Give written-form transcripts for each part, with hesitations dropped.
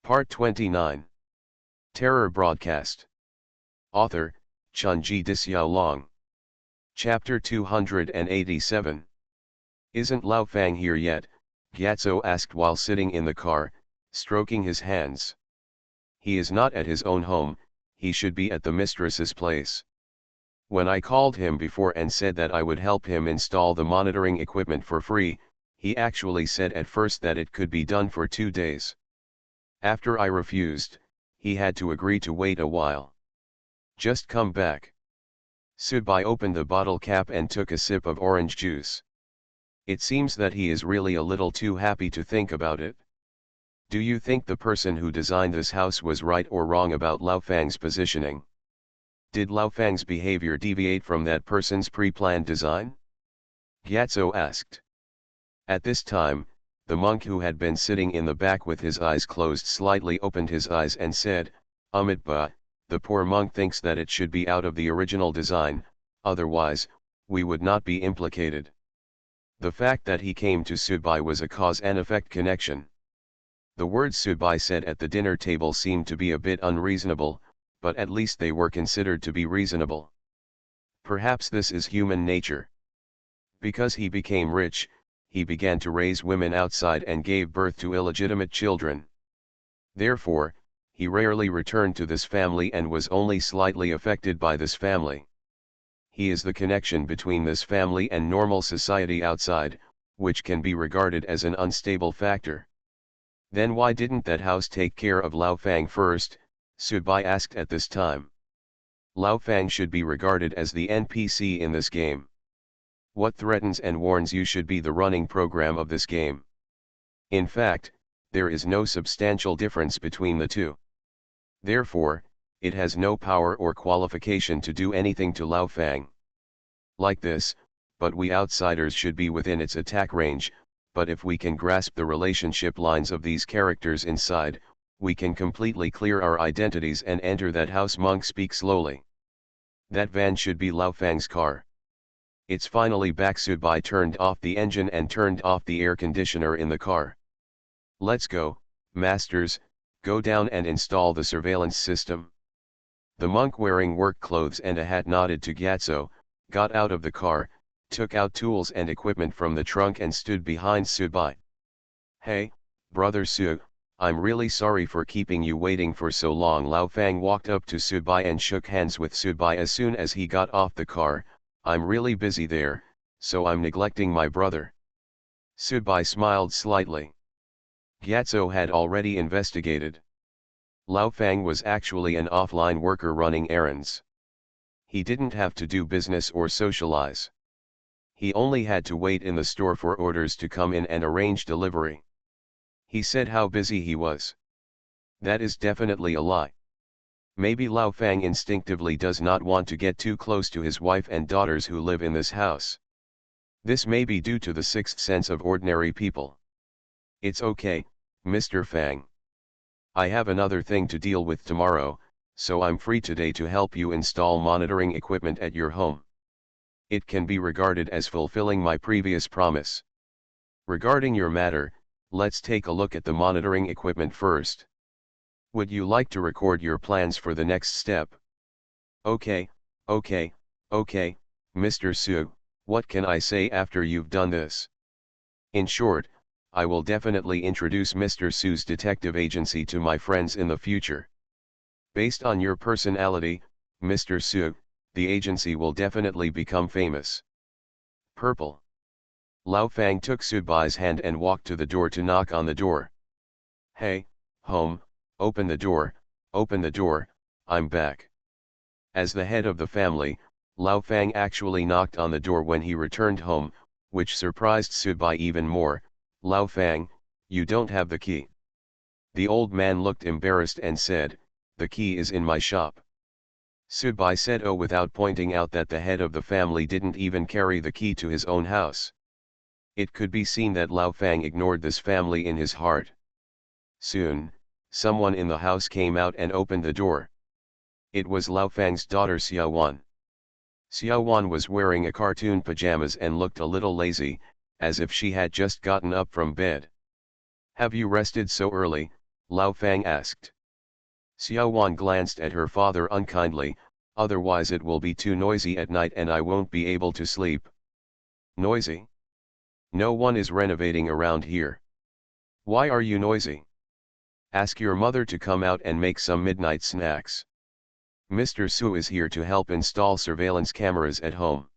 Part 29. Terror Broadcast. Author, Chunji Dixiaolong. Chapter 287. Isn't Lao Fang here yet? Gyatso asked while sitting in the car, stroking his hands. He is not at his own home, he should be at the mistress's place. When I called him before and said that I would help him install the monitoring equipment for free, he actually said at first that it could be done for 2 days. After I refused, he had to agree to wait a while. Just come back. Subai opened the bottle cap and took a sip of orange juice. It seems that he is really a little too happy to think about it. Do you think the person who designed this house was right or wrong about Lao Fang's positioning? Did Lao Fang's behavior deviate from that person's pre-planned design? Gyatso asked. At this time, the monk who had been sitting in the back with his eyes closed slightly opened his eyes and said, Amitabha, the poor monk thinks that it should be out of the original design, otherwise, we would not be implicated. The fact that he came to Subai was a cause and effect connection. The words Subai said at the dinner table seemed to be a bit unreasonable, but at least they were considered to be reasonable. Perhaps this is human nature. Because he became rich, he began to raise women outside and gave birth to illegitimate children. Therefore, he rarely returned to this family and was only slightly affected by this family. He is the connection between this family and normal society outside, which can be regarded as an unstable factor. Then why didn't that house take care of Lao Fang first? Subai asked at this time. Lao Fang should be regarded as the NPC in this game. What threatens and warns you should be the running program of this game. In fact, there is no substantial difference between the two. Therefore, it has no power or qualification to do anything to Lao Fang. Like this, but we outsiders should be within its attack range, but if we can grasp the relationship lines of these characters inside, we can completely clear our identities and enter that house. Monk speak slowly. That van should be Lao Fang's car. It's finally back. Subai turned off the engine and turned off the air conditioner in the car. Let's go, masters, go down and install the surveillance system. The monk wearing work clothes and a hat nodded to Gyatso, got out of the car, took out tools and equipment from the trunk and stood behind Subai. Hey, brother Su, I'm really sorry for keeping you waiting for so long. Lao Fang walked up to Subai and shook hands with Subai as soon as he got off the car. I'm really busy there, so I'm neglecting my brother. Subai smiled slightly. Gyatso had already investigated. Lao Fang was actually an offline worker running errands. He didn't have to do business or socialize. He only had to wait in the store for orders to come in and arrange delivery. He said how busy he was. That is definitely a lie. Maybe Lao Fang instinctively does not want to get too close to his wife and daughters who live in this house. This may be due to the sixth sense of ordinary people. It's okay, Mr. Fang. I have another thing to deal with tomorrow, so I'm free today to help you install monitoring equipment at your home. It can be regarded as fulfilling my previous promise. Regarding your matter, let's take a look at the monitoring equipment first. Would you like to record your plans for the next step? Okay, Mr. Su, what can I say after you've done this? In short, I will definitely introduce Mr. Su's detective agency to my friends in the future. Based on your personality, Mr. Su, the agency will definitely become famous. Purple. Lao Fang took Subai's hand and walked to the door to knock on the door. Hey, home, open the door, I'm back. As the head of the family, Lao Fang actually knocked on the door when he returned home, which surprised Subai even more. Lao Fang, you don't have the key. The old man looked embarrassed and said, the key is in my shop. Subai said without pointing out that the head of the family didn't even carry the key to his own house. It could be seen that Lao Fang ignored this family in his heart. Soon, someone in the house came out and opened the door. It was Lao Fang's daughter Xiaowan. Xiaowan was wearing a cartoon pajamas and looked a little lazy, as if she had just gotten up from bed. Have you rested so early, Lao Fang asked. Xiao Wan glanced at her father unkindly, otherwise it will be too noisy at night and I won't be able to sleep. Noisy? No one is renovating around here. Why are you noisy? Ask your mother to come out and make some midnight snacks. Mr. Su is here to help install surveillance cameras at home.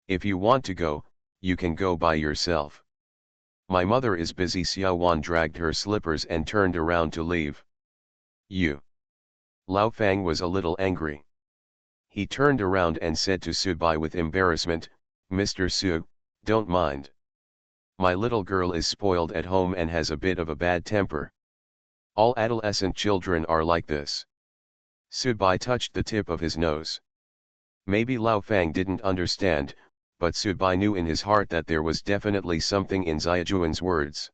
If you want to go, you can go by yourself. My mother is busy. Xiao Wan dragged her slippers and turned around to leave. You. Lao Fang was a little angry. He turned around and said to Su Bai with embarrassment, Mr. Su, don't mind. My little girl is spoiled at home and has a bit of a bad temper. All adolescent children are like this. Su Bai touched the tip of his nose. Maybe Lao Fang didn't understand, but Su Bai knew in his heart that there was definitely something in Xiaojuan's words.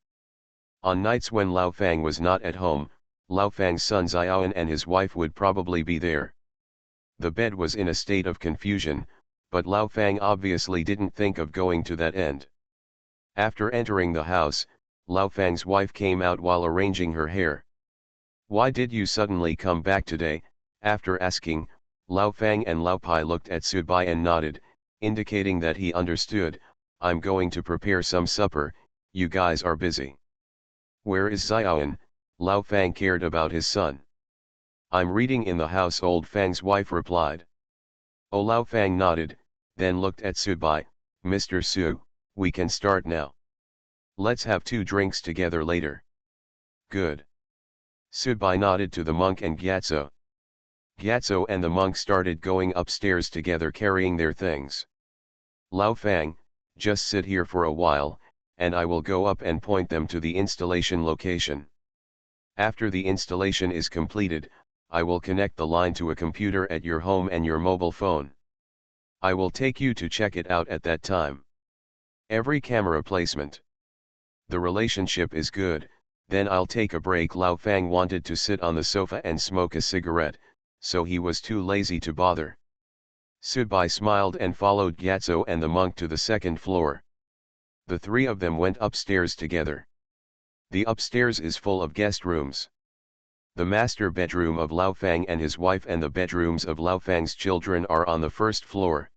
On nights when Lao Fang was not at home, Lao Fang's son Xiaoan and his wife would probably be there. The bed was in a state of confusion, but Lao Fang obviously didn't think of going to that end. After entering the house, Lao Fang's wife came out while arranging her hair. Why did you suddenly come back today? After asking, Lao Fang and Lao Pai looked at Su Bai and nodded, indicating that he understood. I'm going to prepare some supper, you guys are busy. Where is Xiaoan? Lao Fang cared about his son. I'm reading in the house, old Fang's wife replied. Oh, Lao Fang nodded, then looked at Su Bai. Mr. Su, we can start now. Let's have 2 drinks together later. Good. Su Bai nodded to the monk and Gyatso. Gyatso and the monk started going upstairs together carrying their things. Lao Fang, just sit here for a while, and I will go up and point them to the installation location. After the installation is completed, I will connect the line to a computer at your home and your mobile phone. I will take you to check it out at that time. Every camera placement. The relationship is good, then I'll take a break. Lao Fang wanted to sit on the sofa and smoke a cigarette, so he was too lazy to bother. Su Bai smiled and followed Gyatso and the monk to the 2nd floor. The 3 of them went upstairs together. The upstairs is full of guest rooms. The master bedroom of Lao Fang and his wife and the bedrooms of Lao Fang's children are on the 1st floor.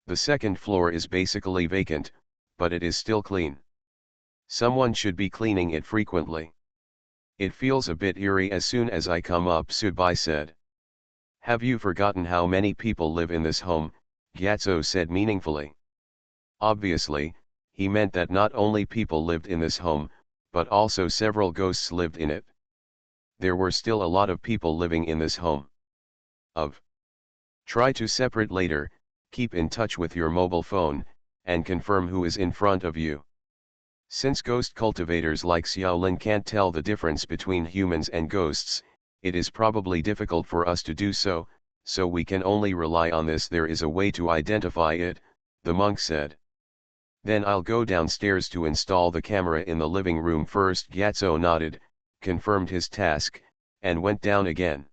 The 2nd floor is basically vacant, but it is still clean. Someone should be cleaning it frequently. It feels a bit eerie as soon as I come up, Su Bai said. Have you forgotten how many people live in this home? Gyatso said meaningfully. Obviously, he meant that not only people lived in this home, but also several ghosts lived in it. There were still a lot of people living in this home. Try to separate later, keep in touch with your mobile phone, and confirm who is in front of you. Since ghost cultivators like Xiaolin can't tell the difference between humans and ghosts, it is probably difficult for us to do so, so we can only rely on this. There is a way to identify it, the monk said. Then I'll go downstairs to install the camera in the living room first. Gyatso nodded, confirmed his task, and went down again.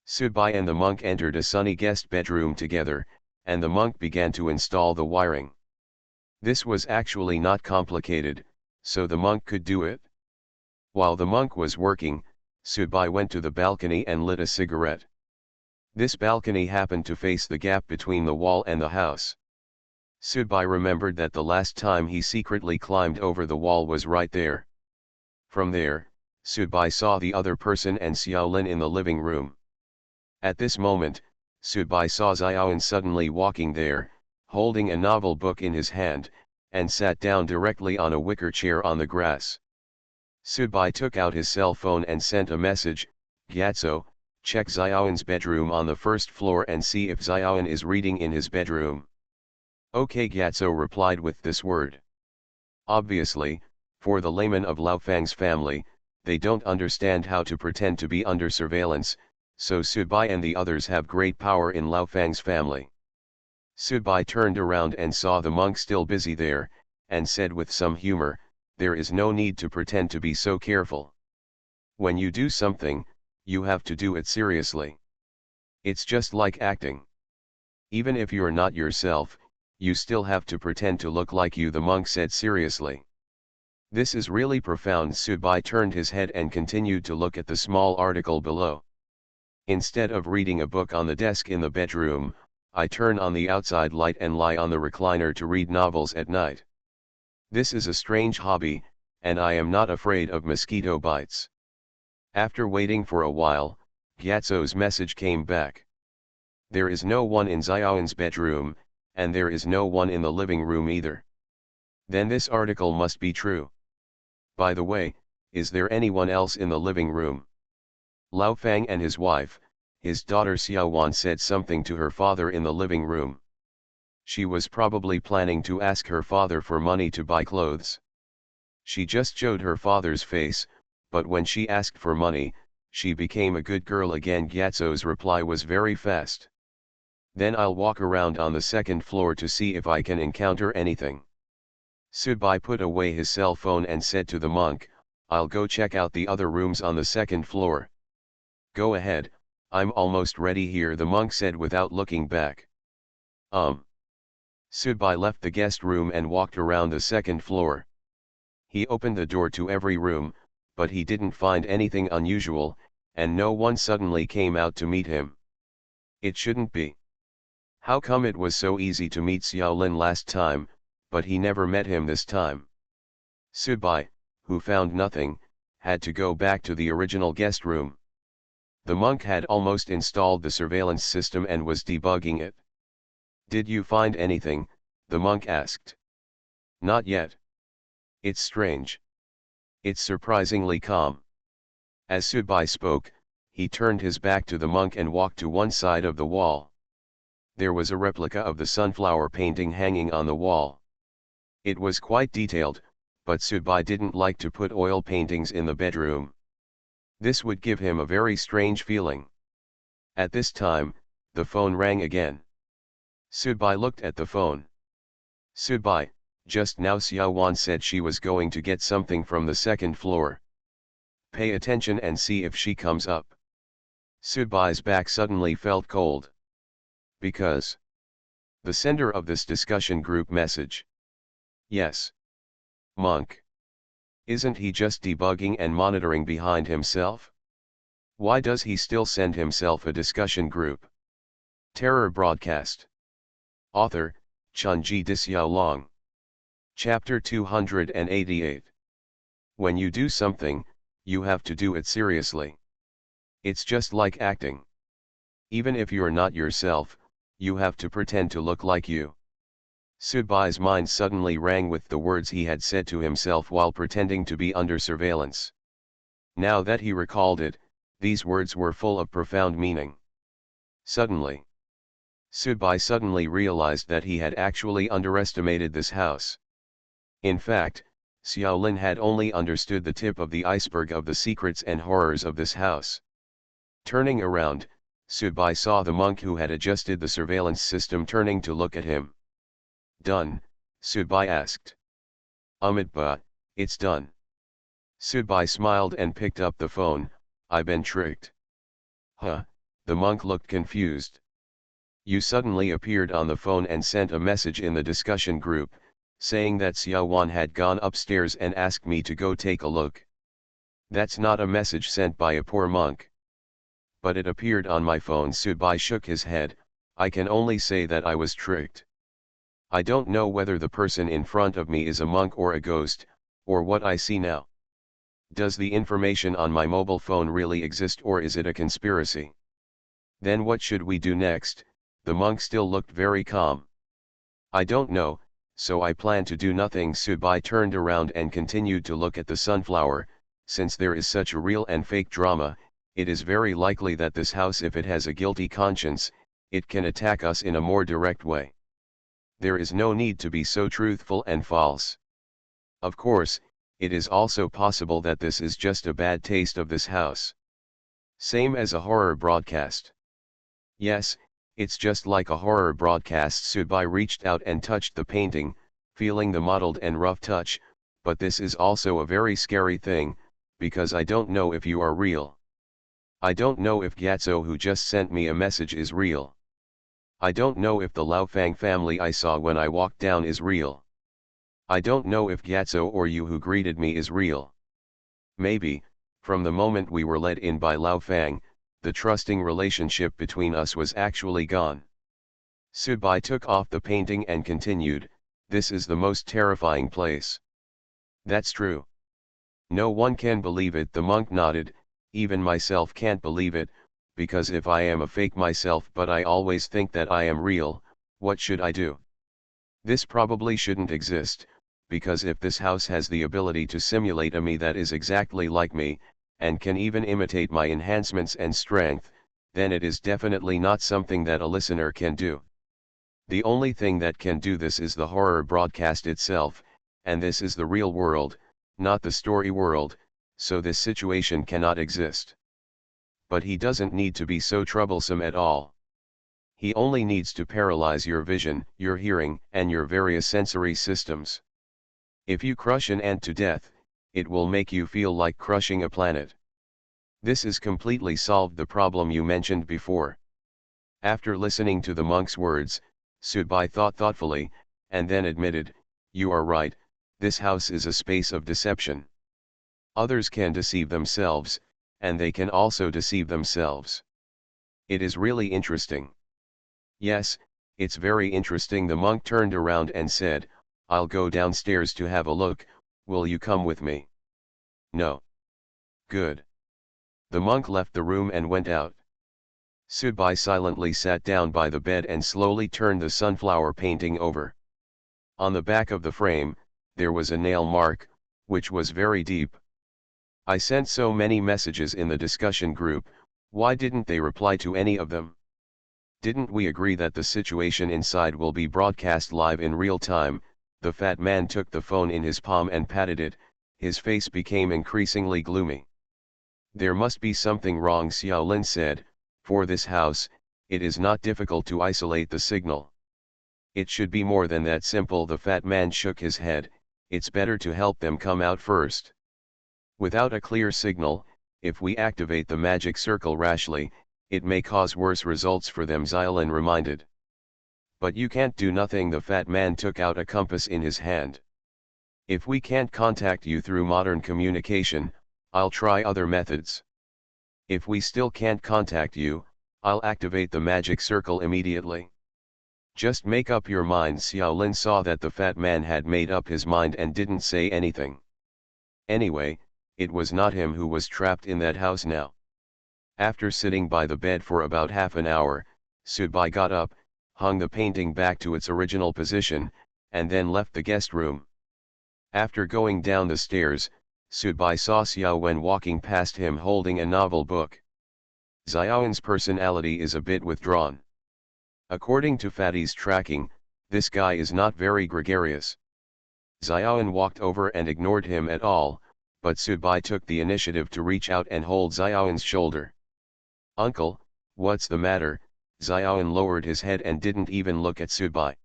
Su Bai and the monk entered a sunny guest bedroom together, and the monk began to install the wiring. This was actually not complicated, so the monk could do it. While the monk was working, Su Bai went to the balcony and lit a cigarette. This balcony happened to face the gap between the wall and the house. Su Bai remembered that the last time he secretly climbed over the wall was right there. From there, Su Bai saw the other person and Xiaolin in the living room. At this moment, Su Bai saw Xiaoan suddenly walking there, holding a novel book in his hand, and sat down directly on a wicker chair on the grass. Su Bai took out his cell phone and sent a message, Gyatso, check Xiaoan's bedroom on the 1st floor and see if Xiaoan is reading in his bedroom. Okay, Gyatso replied with this word. Obviously, for the layman of Lao Fang's family, they don't understand how to pretend to be under surveillance, so Su Bai and the others have great power in Lao Fang's family. Su Bai turned around and saw the monk still busy there, and said with some humor, there is no need to pretend to be so careful. When you do something, you have to do it seriously. It's just like acting. Even if you're not yourself, you still have to pretend to look like you, the monk said seriously. This is really profound. Subai turned his head and continued to look at the small article below. Instead of reading a book on the desk in the bedroom, I turn on the outside light and lie on the recliner to read novels at night. This is a strange hobby, and I am not afraid of mosquito bites. After waiting for a while, Gyatso's message came back. There is no one in Xiaoan's bedroom, and there is no one in the living room either. Then this article must be true. By the way, is there anyone else in the living room? Lao Fang and his wife, his daughter Xiaowan, said something to her father in the living room. She was probably planning to ask her father for money to buy clothes. She just showed her father's face, but when she asked for money, she became a good girl again. Gyatso's reply was very fast. Then I'll walk around on the second floor to see if I can encounter anything. Subai put away his cell phone and said to the monk, I'll go check out the other rooms on the second floor. Go ahead, I'm almost ready here, the monk said without looking back. Subai left the guest room and walked around the second floor. He opened the door to every room, but he didn't find anything unusual, and no one suddenly came out to meet him. It shouldn't be. How come it was so easy to meet Xiaolin last time, but he never met him this time? Subai, who found nothing, had to go back to the original guest room. The monk had almost installed the surveillance system and was debugging it. Did you find anything? The monk asked. Not yet. It's strange. It's surprisingly calm. As Subai spoke, he turned his back to the monk and walked to one side of the wall. There was a replica of the sunflower painting hanging on the wall. It was quite detailed, but Subai didn't like to put oil paintings in the bedroom. This would give him a very strange feeling. At this time, the phone rang again. Subai looked at the phone. Subai, just now Xiaowan said she was going to get something from the second floor. Pay attention and see if she comes up. Subai's back suddenly felt cold. Because the sender of this discussion group message. Yes. Monk. Isn't he just debugging and monitoring behind himself? Why does he still send himself a discussion group? Terror broadcast. Author, Chunji Dixiaolong. Chapter 288. When you do something, you have to do it seriously. It's just like acting. Even if you're not yourself, you have to pretend to look like you. Subai's mind suddenly rang with the words he had said to himself while pretending to be under surveillance. Now that he recalled it, these words were full of profound meaning. Suddenly, Subai suddenly realized that he had actually underestimated this house. In fact, Xiaolin had only understood the tip of the iceberg of the secrets and horrors of this house. Turning around, Subai saw the monk who had adjusted the surveillance system turning to look at him. Done, Subai asked. But, it's done. Subai smiled and picked up the phone. I've been tricked. Huh, the monk looked confused. You suddenly appeared on the phone and sent a message in the discussion group, saying that Xiaowan had gone upstairs and asked me to go take a look. That's not a message sent by a poor monk. But it appeared on my phone. Subai shook his head. I can only say that I was tricked. I don't know whether the person in front of me is a monk or a ghost, or what I see now. Does the information on my mobile phone really exist, or is it a conspiracy? Then what should we do next? The monk still looked very calm. I don't know, so I plan to do nothing. Subai turned around and continued to look at the sunflower. Since there is such a real and fake drama, it is very likely that this house, if it has a guilty conscience, it can attack us in a more direct way. There is no need to be so truthful and false. Of course, it is also possible that this is just a bad taste of this house. Same as a horror broadcast. Yes, it's just like a horror broadcast. Subai reached out and touched the painting, feeling the mottled and rough touch, but this is also a very scary thing, because I don't know if you are real. I don't know if Gyatso who just sent me a message is real. I don't know if the Lao Fang family I saw when I walked down is real. I don't know if Gyatso or you who greeted me is real. Maybe, from the moment we were let in by Lao Fang, the trusting relationship between us was actually gone. Subai took off the painting and continued, this is the most terrifying place. That's true. No one can believe it, the monk nodded, even myself can't believe it, because if I am a fake myself but I always think that I am real, what should I do? This probably shouldn't exist, because if this house has the ability to simulate a me that is exactly like me, and can even imitate my enhancements and strength, then it is definitely not something that a listener can do. The only thing that can do this is the horror broadcast itself, and this is the real world, not the story world, so this situation cannot exist. But he doesn't need to be so troublesome at all. He only needs to paralyze your vision, your hearing, and your various sensory systems. If you crush an ant to death, it will make you feel like crushing a planet. This is completely solved the problem you mentioned before. After listening to the monk's words, Subai thought thoughtfully, and then admitted, you are right, this house is a space of deception. Others can deceive themselves, and they can also deceive themselves. It is really interesting. Yes, it's very interesting. The monk turned around and said, I'll go downstairs to have a look, will you come with me? No. Good. The monk left the room and went out. Subai silently sat down by the bed and slowly turned the sunflower painting over. On the back of the frame, there was a nail mark, which was very deep. I sent so many messages in the discussion group, why didn't they reply to any of them? Didn't we agree that the situation inside will be broadcast live in real time? The fat man took the phone in his palm and patted it, his face became increasingly gloomy. There must be something wrong, Xiaolin said, for this house, it is not difficult to isolate the signal. It should be more than that simple. The fat man shook his head, it's better to help them come out first. Without a clear signal, if we activate the magic circle rashly, it may cause worse results for them, Xiaolin reminded. But you can't do nothing. The fat man took out a compass in his hand. If we can't contact you through modern communication, I'll try other methods. If we still can't contact you, I'll activate the magic circle immediately. Just make up your mind. Xiaolin saw that the fat man had made up his mind and didn't say anything. Anyway, it was not him who was trapped in that house now. After sitting by the bed for about half an hour, Subai got up, hung the painting back to its original position, and then left the guest room. After going down the stairs, Subai saw Xiaowen walking past him holding a novel book. Xiaowen's personality is a bit withdrawn. According to Fatty's tracking, this guy is not very gregarious. Xiaowen walked over and ignored him at all, but Subai took the initiative to reach out and hold Xiaowen's shoulder. Uncle, what's the matter? Xiaowen lowered his head and didn't even look at Subai.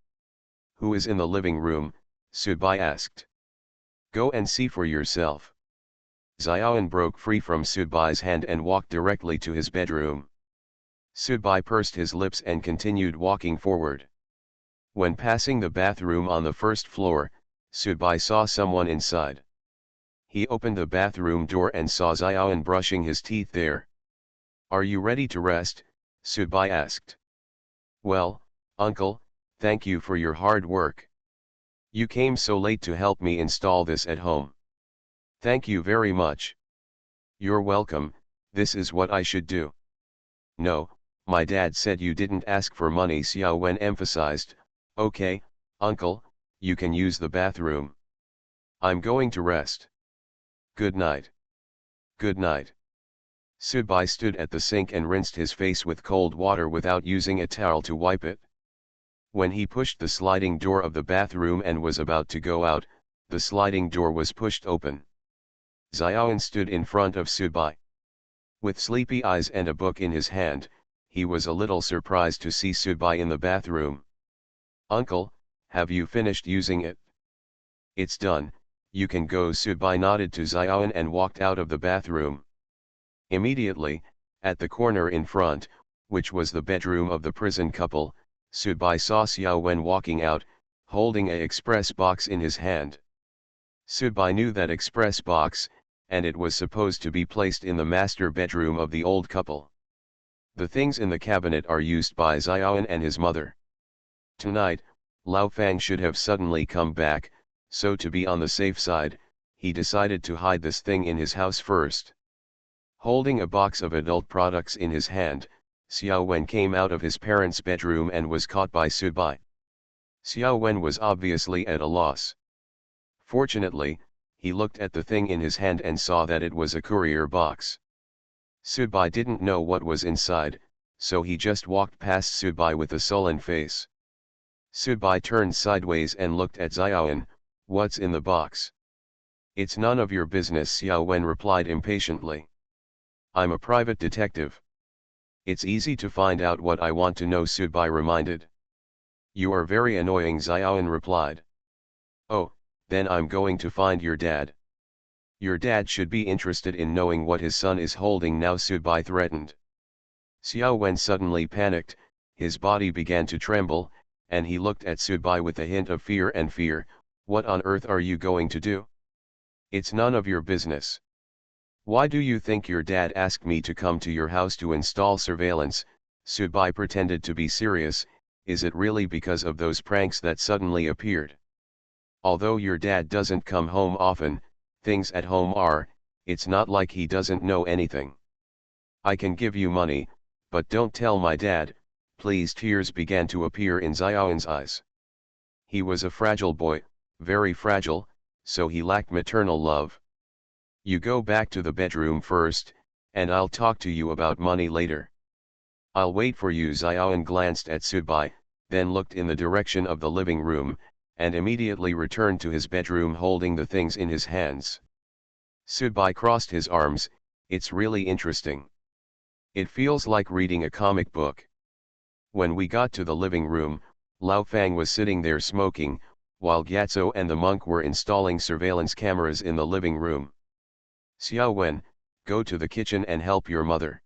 Who is in the living room? Subai asked. Go and see for yourself. Xiaowen broke free from Subai's hand and walked directly to his bedroom. Subai pursed his lips and continued walking forward. When passing the bathroom on the first floor, Subai saw someone inside. He opened the bathroom door and saw Xiaowen brushing his teeth there. Are you ready to rest? Subai asked. Well, uncle, thank you for your hard work. You came so late to help me install this at home. Thank you very much. You're welcome, this is what I should do. No, my dad said you didn't ask for money, Xiaowen emphasized. Okay, uncle, you can use the bathroom. I'm going to rest. Good night. Good night. Subai stood at the sink and rinsed his face with cold water without using a towel to wipe it. When he pushed the sliding door of the bathroom and was about to go out, the sliding door was pushed open. Xiaowen stood in front of Subai. With sleepy eyes and a book in his hand, he was a little surprised to see Subai in the bathroom. Uncle, have you finished using it? It's done, you can go. Subai nodded to Xiaowen and walked out of the bathroom. Immediately, at the corner in front, which was the bedroom of the prison couple, Subai saw Xiaowen walking out, holding a express box in his hand. Subai knew that express box, and it was supposed to be placed in the master bedroom of the old couple. The things in the cabinet are used by Xiaoyan and his mother. Tonight, Lao Fang should have suddenly come back, so to be on the safe side, he decided to hide this thing in his house first. Holding a box of adult products in his hand, Xiao Wen came out of his parents' bedroom and was caught by Subai. Xiao Wen was obviously at a loss. Fortunately, he looked at the thing in his hand and saw that it was a courier box. Subai didn't know what was inside, so he just walked past Subai with a sullen face. Subai turned sideways and looked at Xiaoyan. "What's in the box?" "It's none of your business," Xiao Wen replied impatiently. "I'm a private detective. It's easy to find out what I want to know," Subai reminded. "You are very annoying," Xiaoyan replied. "Oh, then I'm going to find your dad." "Your dad should be interested in knowing what his son is holding now," Subai threatened. Xiao Wen suddenly panicked, his body began to tremble, and he looked at Subai with a hint of fear and fear. "What on earth are you going to do?" "It's none of your business." "Why do you think your dad asked me to come to your house to install surveillance?" Subai pretended to be serious. "Is it really because of those pranks that suddenly appeared? Although your dad doesn't come home often, things at home are, it's not like he doesn't know anything. I can give you money, but don't tell my dad, please." Tears began to appear in Xiaoyan's eyes. He was a fragile boy, very fragile, so he lacked maternal love. "You go back to the bedroom first, and I'll talk to you about money later." "I'll wait for you." Xiaoyan glanced at Subai, then looked in the direction of the living room, and immediately returned to his bedroom holding the things in his hands. Subai crossed his arms. "It's really interesting. It feels like reading a comic book." When we got to the living room, Lao Fang was sitting there smoking, while Gyatso and the monk were installing surveillance cameras in the living room. "Xiao Wen, go to the kitchen and help your mother.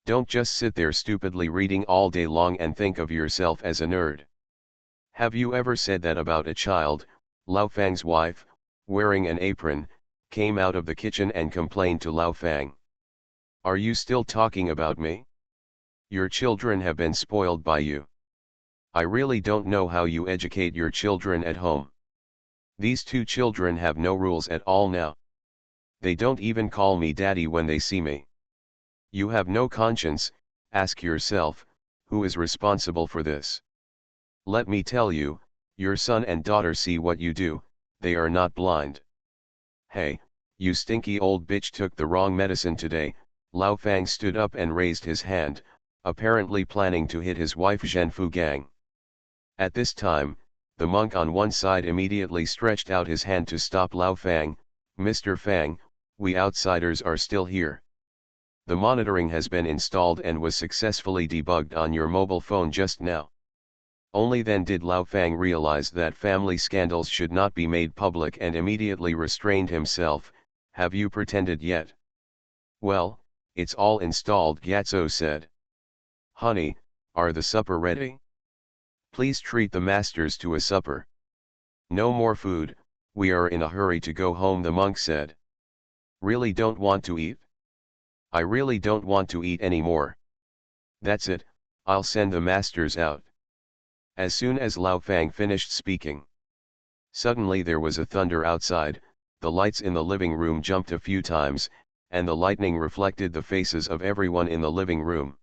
Don't just sit there stupidly reading all day long and think of yourself as a nerd. Have you ever said that about a child?" Lao Fang's wife, wearing an apron, came out of the kitchen and complained to Lao Fang. "Are you still talking about me? Your children have been spoiled by you. I really don't know how you educate your children at home. These two children have no rules at all now. They don't even call me daddy when they see me. You have no conscience. Ask yourself, who is responsible for this? Let me tell you, your son and daughter see what you do, they are not blind." "Hey, you stinky old bitch took the wrong medicine today." Lao Fang stood up and raised his hand, apparently planning to hit his wife Zhenfu Gang. At this time, the monk on one side immediately stretched out his hand to stop Lao Fang. "Mr. Fang, we outsiders are still here. The monitoring has been installed and was successfully debugged on your mobile phone just now." Only then did Lao Fang realize that family scandals should not be made public and immediately restrained himself. "Have you pretended yet?" "Well, it's all installed," Gyatso said. "Honey, are the supper ready? Please treat the masters to a supper." "No more food, we are in a hurry to go home," the monk said. "Really don't want to eat?" "I really don't want to eat anymore." "That's it, I'll send the masters out." As soon as Lao Fang finished speaking, suddenly there was a thunder outside, the lights in the living room jumped a few times, and the lightning reflected the faces of everyone in the living room.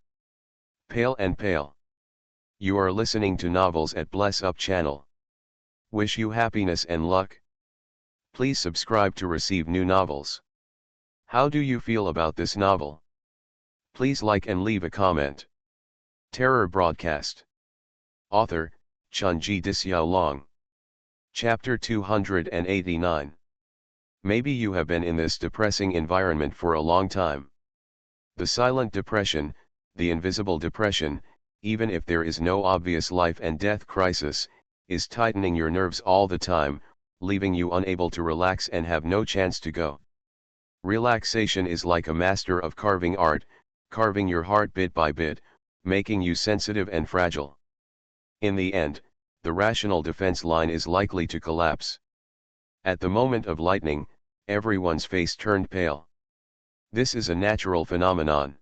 Pale and pale. You are listening to Novels at Bless Up channel. Wish you happiness and luck. Please subscribe to receive new novels. How do you feel about this novel? Please like and leave a comment. Terror Broadcast. Author, Chunji Dixiaolong. Chapter 289. Maybe you have been in this depressing environment for a long time. The silent depression, the invisible depression, even if there is no obvious life and death crisis, is tightening your nerves all the time, leaving you unable to relax and have no chance to go. Relaxation is like a master of carving art, carving your heart bit by bit, making you sensitive and fragile. In the end, the rational defense line is likely to collapse. At the moment of lightning, everyone's face turned pale. This is a natural phenomenon.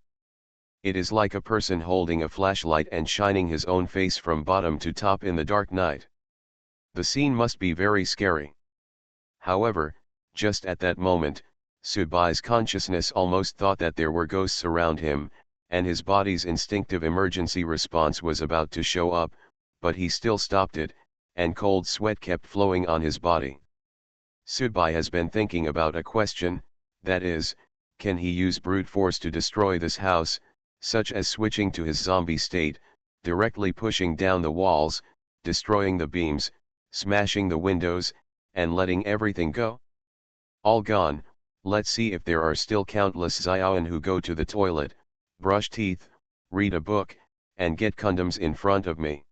It is like a person holding a flashlight and shining his own face from bottom to top in the dark night. The scene must be very scary. However, just at that moment, Subai's consciousness almost thought that there were ghosts around him, and his body's instinctive emergency response was about to show up, but he still stopped it, and cold sweat kept flowing on his body. Subai has been thinking about a question, that is, can he use brute force to destroy this house, such as switching to his zombie state, directly pushing down the walls, destroying the beams, smashing the windows, and letting everything go? All gone, let's see if there are still countless Xiaoan who go to the toilet, brush teeth, read a book, and get condoms in front of me.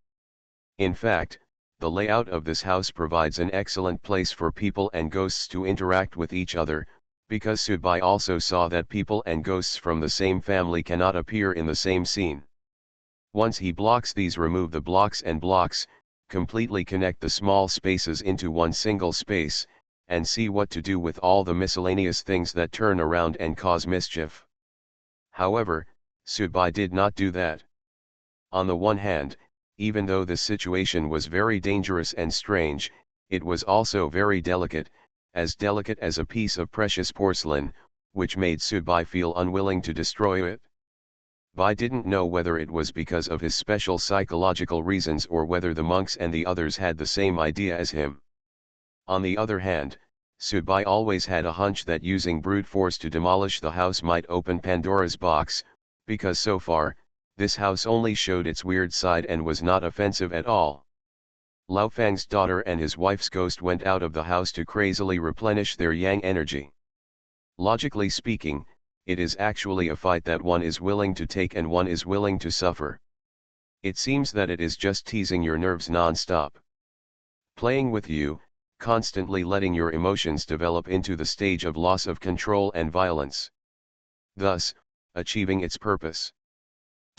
In fact, the layout of this house provides an excellent place for people and ghosts to interact with each other, because Subai also saw that people and ghosts from the same family cannot appear in the same scene. Once he blocks these, remove the blocks and blocks, completely connect the small spaces into one single space, and see what to do with all the miscellaneous things that turn around and cause mischief. However, Subai did not do that. On the one hand, even though this situation was very dangerous and strange, it was also very delicate as a piece of precious porcelain, which made Subai feel unwilling to destroy it. Bai didn't know whether it was because of his special psychological reasons or whether the monks and the others had the same idea as him. On the other hand, Subai always had a hunch that using brute force to demolish the house might open Pandora's box, because so far, this house only showed its weird side and was not offensive at all. Lao Fang's daughter and his wife's ghost went out of the house to crazily replenish their yang energy. Logically speaking, it is actually a fight that one is willing to take and one is willing to suffer. It seems that it is just teasing your nerves non-stop. Playing with you, constantly letting your emotions develop into the stage of loss of control and violence. Thus, achieving its purpose.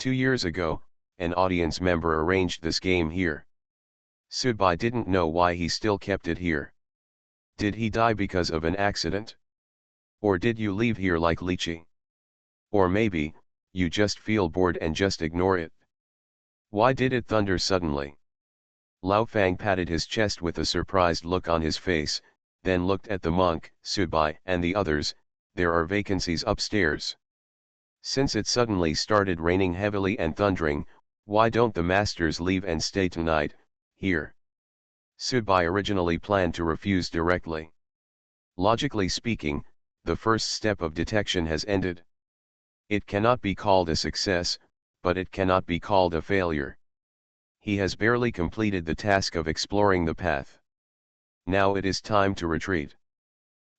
2 years ago, an audience member arranged this game here. Subai didn't know why he still kept it here. Did he die because of an accident? Or did you leave here like Lychee? Or maybe, you just feel bored and just ignore it. Why did it thunder suddenly? Lao Fang patted his chest with a surprised look on his face, then looked at the monk, Subai, and the others. There are vacancies upstairs. Since it suddenly started raining heavily and thundering, why don't the masters leave and stay tonight, here? Subai originally planned to refuse directly. Logically speaking, the first step of detection has ended. It cannot be called a success, but it cannot be called a failure. He has barely completed the task of exploring the path. Now it is time to retreat.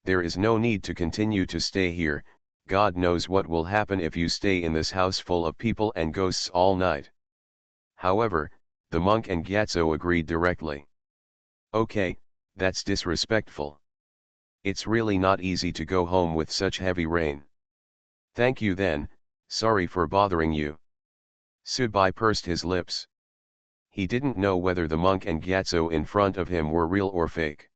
There is no need to continue to stay here. God knows what will happen if you stay in this house full of people and ghosts all night. However, the monk and Gyatso agreed directly. Okay, that's disrespectful. It's really not easy to go home with such heavy rain. Thank you then, sorry for bothering you. Subai pursed his lips. He didn't know whether the monk and Gyatso in front of him were real or fake.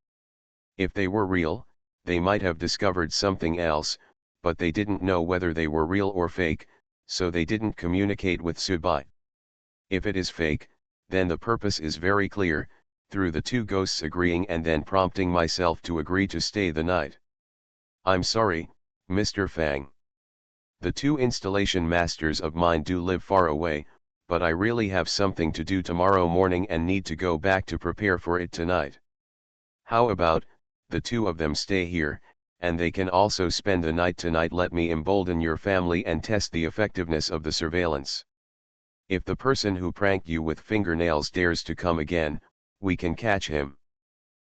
If they were real, they might have discovered something else, but they didn't know whether they were real or fake, so they didn't communicate with Subai. If it is fake, then the purpose is very clear, through the two ghosts agreeing and then prompting myself to agree to stay the night. I'm sorry, Mr. Fang. The two installation masters of mine do live far away, but I really have something to do tomorrow morning and need to go back to prepare for it tonight. How about, the two of them stay here, and they can also spend the night tonight. Let me embolden your family and test the effectiveness of the surveillance. If the person who pranked you with fingernails dares to come again, we can catch him.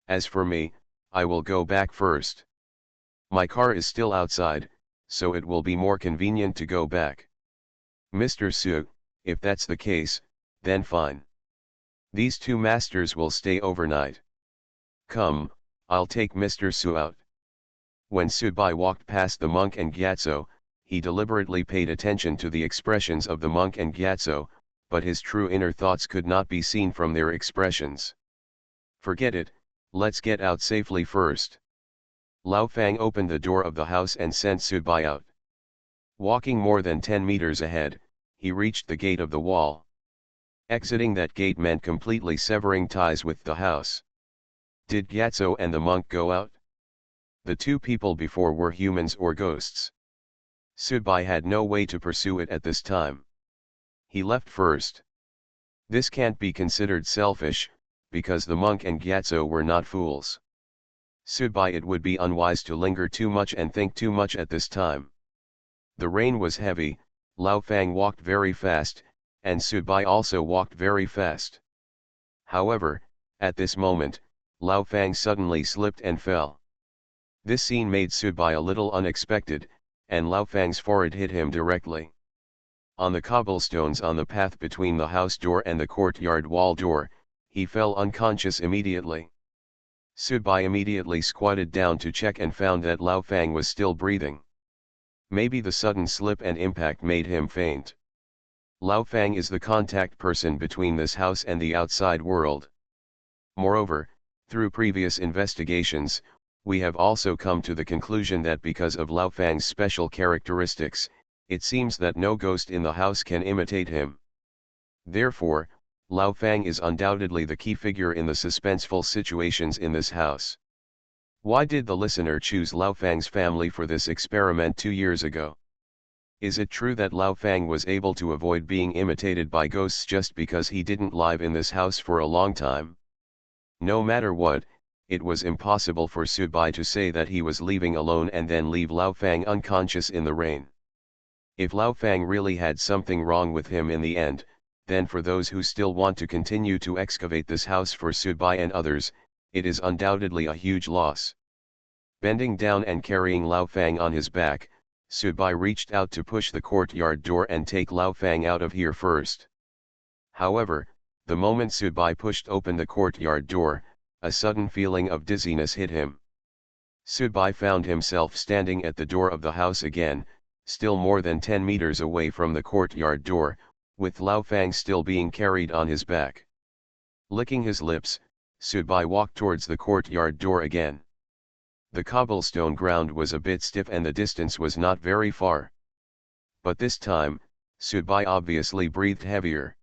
As for me, I will go back first. My car is still outside, so it will be more convenient to go back. Mr. Su, if that's the case, then fine. These two masters will stay overnight. Come, I'll take Mr. Su out. When Subai walked past the monk and Gyatso, he deliberately paid attention to the expressions of the monk and Gyatso, but his true inner thoughts could not be seen from their expressions. Forget it, let's get out safely first. Lao Fang opened the door of the house and sent Subai out. Walking more than 10 meters ahead, he reached the gate of the wall. Exiting that gate meant completely severing ties with the house. Did Gyatso and the monk go out? The two people before were humans or ghosts. Subai had no way to pursue it at this time. He left first. This can't be considered selfish, because the monk and Gyatso were not fools. Subai, it would be unwise to linger too much and think too much at this time. The rain was heavy, Lao Fang walked very fast, and Subai also walked very fast. However, at this moment, Lao Fang suddenly slipped and fell. This scene made Subai a little unexpected, and Lao Fang's forehead hit him directly. On the cobblestones on the path between the house door and the courtyard wall door, he fell unconscious immediately. Subai immediately squatted down to check and found that Lao Fang was still breathing. Maybe the sudden slip and impact made him faint. Lao Fang is the contact person between this house and the outside world. Moreover, through previous investigations, we have also come to the conclusion that because of Lao Fang's special characteristics, it seems that no ghost in the house can imitate him. Therefore, Lao Fang is undoubtedly the key figure in the suspenseful situations in this house. Why did the listener choose Lao Fang's family for this experiment 2 years ago? Is it true that Lao Fang was able to avoid being imitated by ghosts just because he didn't live in this house for a long time? No matter what, it was impossible for Subai to say that he was leaving alone and then leave Lao Fang unconscious in the rain. If Lao Fang really had something wrong with him in the end, then for those who still want to continue to excavate this house for Subai and others, it is undoubtedly a huge loss. Bending down and carrying Lao Fang on his back, Subai reached out to push the courtyard door and take Lao Fang out of here first. However, the moment Subai pushed open the courtyard door, a sudden feeling of dizziness hit him. Subai found himself standing at the door of the house again, still more than 10 meters away from the courtyard door, with Lao Fang still being carried on his back. Licking his lips, Subai walked towards the courtyard door again. The cobblestone ground was a bit stiff and the distance was not very far. But this time, Subai obviously breathed heavier.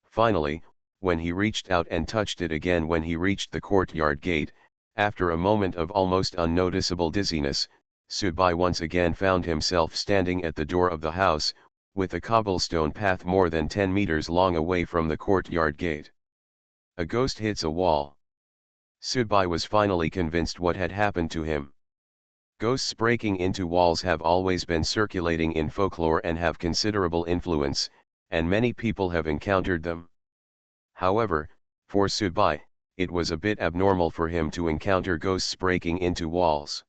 Finally, when he reached out and touched it again when he reached the courtyard gate, after a moment of almost unnoticeable dizziness, Subai once again found himself standing at the door of the house, with a cobblestone path more than 10 meters long away from the courtyard gate. A ghost hits a wall. Subai was finally convinced what had happened to him. Ghosts breaking into walls have always been circulating in folklore and have considerable influence, and many people have encountered them. However, for Subai, it was a bit abnormal for him to encounter ghosts breaking into walls.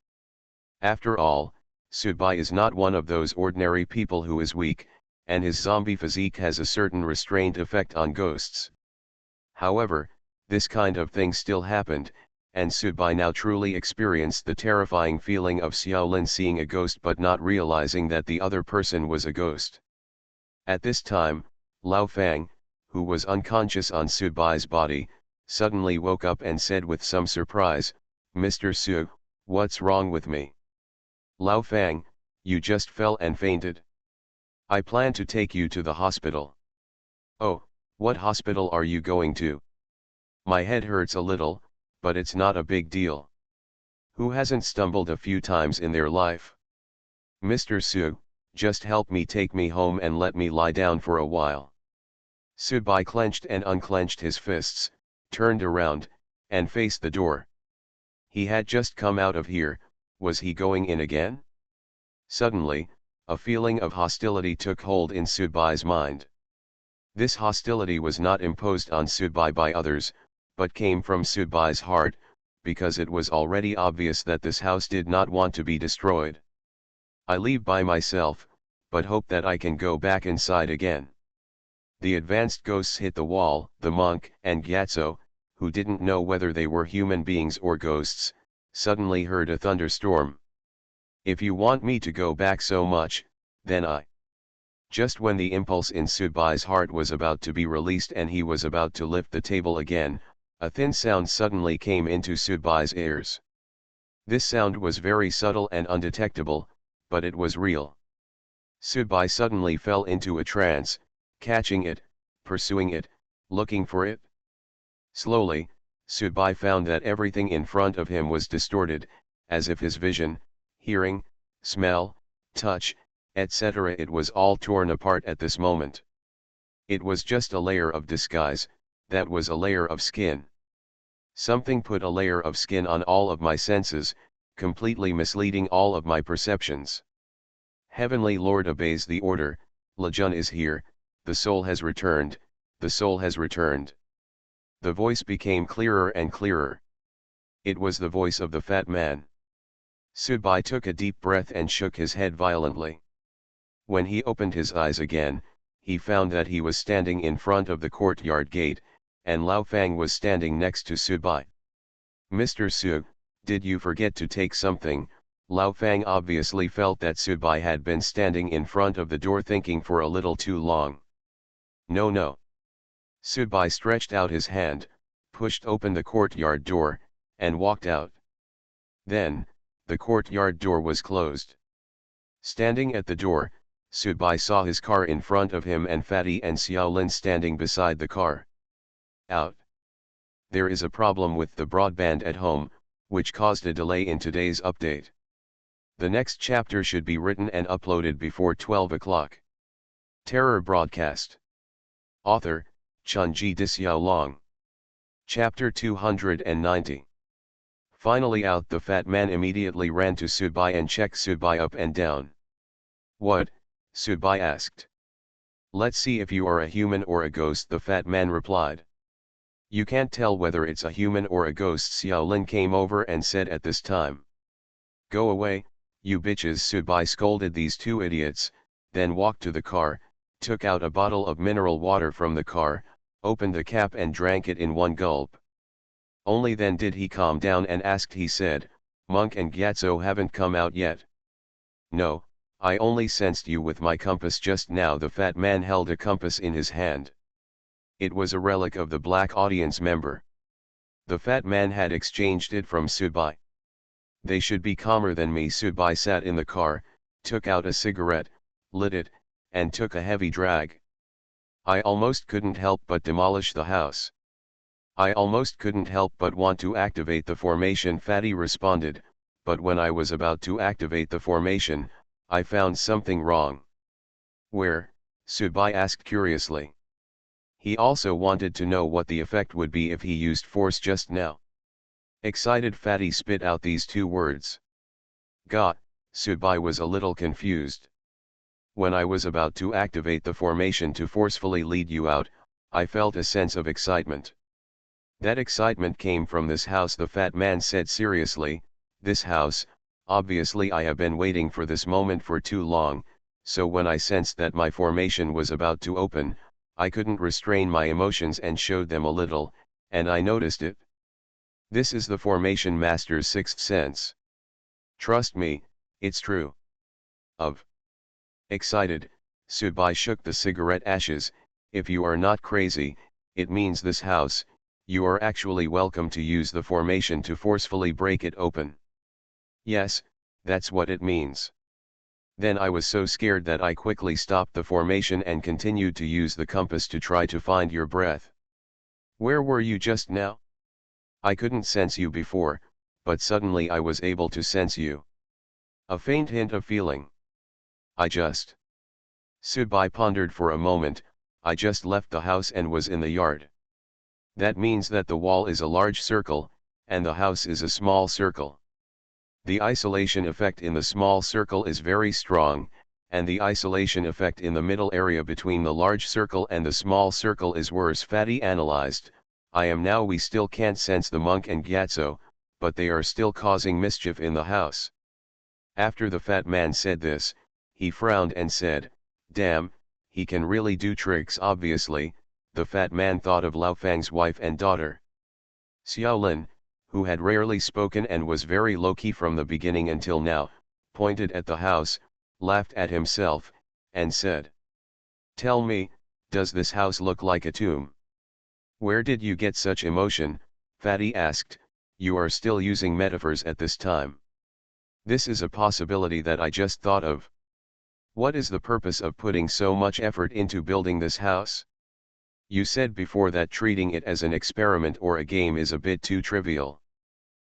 After all, Subai is not one of those ordinary people who is weak, and his zombie physique has a certain restraint effect on ghosts. However, this kind of thing still happened, and Subai now truly experienced the terrifying feeling of Xiaolin seeing a ghost but not realizing that the other person was a ghost. At this time, Lao Fang, who was unconscious on Subai's body, suddenly woke up and said with some surprise, "Mr. Su, what's wrong with me?" "Lao Fang, you just fell and fainted. I plan to take you to the hospital." "Oh, what hospital are you going to?" "My head hurts a little, but it's not a big deal." Who hasn't stumbled a few times in their life? "Mr. Su, just help me, take me home and let me lie down for a while." Subai clenched and unclenched his fists, turned around, and faced the door. He had just come out of here, was he going in again? Suddenly, a feeling of hostility took hold in Subai's mind. This hostility was not imposed on Subai by others, but came from Subai's heart, because it was already obvious that this house did not want to be destroyed. "I leave by myself, but hope that I can go back inside again." The advanced ghosts hit the wall. The monk and Gyatso, who didn't know whether they were human beings or ghosts, suddenly heard a thunderstorm. "If you want me to go back so much, then Just when the impulse in Sudbai's heart was about to be released and he was about to lift the table again, a thin sound suddenly came into Sudbai's ears. This sound was very subtle and undetectable, but it was real. Sudbai suddenly fell into a trance, catching it, pursuing it, looking for it. Slowly, Sudbai found that everything in front of him was distorted, as if his vision, hearing, smell, touch, etc. it was all torn apart at this moment. It was just a layer of disguise, that was a layer of skin. Something put a layer of skin on all of my senses, completely misleading all of my perceptions. Heavenly Lord obeys the order, Lejun is here, the soul has returned, the soul has returned. The voice became clearer and clearer. It was the voice of the fat man. Sudbai took a deep breath and shook his head violently. When he opened his eyes again, he found that he was standing in front of the courtyard gate, and Lao Fang was standing next to Sudbai. Mr. Su, did you forget to take something? Lao Fang obviously felt that Sudbai had been standing in front of the door thinking for a little too long. No, no. Sudbai stretched out his hand, pushed open the courtyard door, and walked out. Then, the courtyard door was closed. Standing at the door, Sudbai saw his car in front of him and Fatty and Xiaolin standing beside the car. Out. There is a problem with the broadband at home, which caused a delay in today's update. The next chapter should be written and uploaded before 12 o'clock. Terror Broadcast. Author, Chunji Dixiaolong. Chapter 290. Finally out, the fat man immediately ran to Sudbai and checked Sudbai up and down. What? Sudbai asked. Let's see if you are a human or a ghost, the fat man replied. You can't tell whether it's a human or a ghost, Xiaolin came over and said at this time. Go away, you bitches, Sudbai scolded these two idiots, then walked to the car, took out a bottle of mineral water from the car, opened the cap and drank it in one gulp. Only then did he calm down and asked, he said, Monk and Gyatso haven't come out yet. No, I only sensed you with my compass just now. The fat man held a compass in his hand. It was a relic of the black audience member. The fat man had exchanged it from Sudbai. They should be calmer than me. Sudbai sat in the car, took out a cigarette, lit it, and took a heavy drag. I almost couldn't help but demolish the house. I almost couldn't help but want to activate the formation, Fatty responded, but when I was about to activate the formation, I found something wrong. Where? Sudbai asked curiously. He also wanted to know what the effect would be if he used force just now. Excited, Fatty spit out these two words. Got, Sudbai was a little confused. When I was about to activate the formation to forcefully lead you out, I felt a sense of excitement. That excitement came from this house, the fat man said seriously. This house, obviously I have been waiting for this moment for too long, so when I sensed that my formation was about to open, I couldn't restrain my emotions and showed them a little, and I noticed it. This is the formation master's sixth sense. Trust me, it's true. Of. Excited, Sudbai shook the cigarette ashes. If you are not crazy, it means this house, you are actually welcome to use the formation to forcefully break it open. Yes, that's what it means. Then I was so scared that I quickly stopped the formation and continued to use the compass to try to find your breath. Where were you just now? I couldn't sense you before, but suddenly I was able to sense you. A faint hint of feeling. I just. Sudbai pondered for a moment. I just left the house and was in the yard. That means that the wall is a large circle, and the house is a small circle. The isolation effect in the small circle is very strong, and the isolation effect in the middle area between the large circle and the small circle is worse, Fatty analyzed. We still can't sense the monk and Gyatso, but they are still causing mischief in the house. After the fat man said this, he frowned and said, damn, he can really do tricks. Obviously, the fat man thought of Lao Fang's wife and daughter. Xiaolin, who had rarely spoken and was very low-key from the beginning until now, pointed at the house, laughed at himself, and said, Tell me, does this house look like a tomb? Where did you get such emotion? Fatty asked. You are still using metaphors at this time. This is a possibility that I just thought of. What is the purpose of putting so much effort into building this house? You said before that treating it as an experiment or a game is a bit too trivial.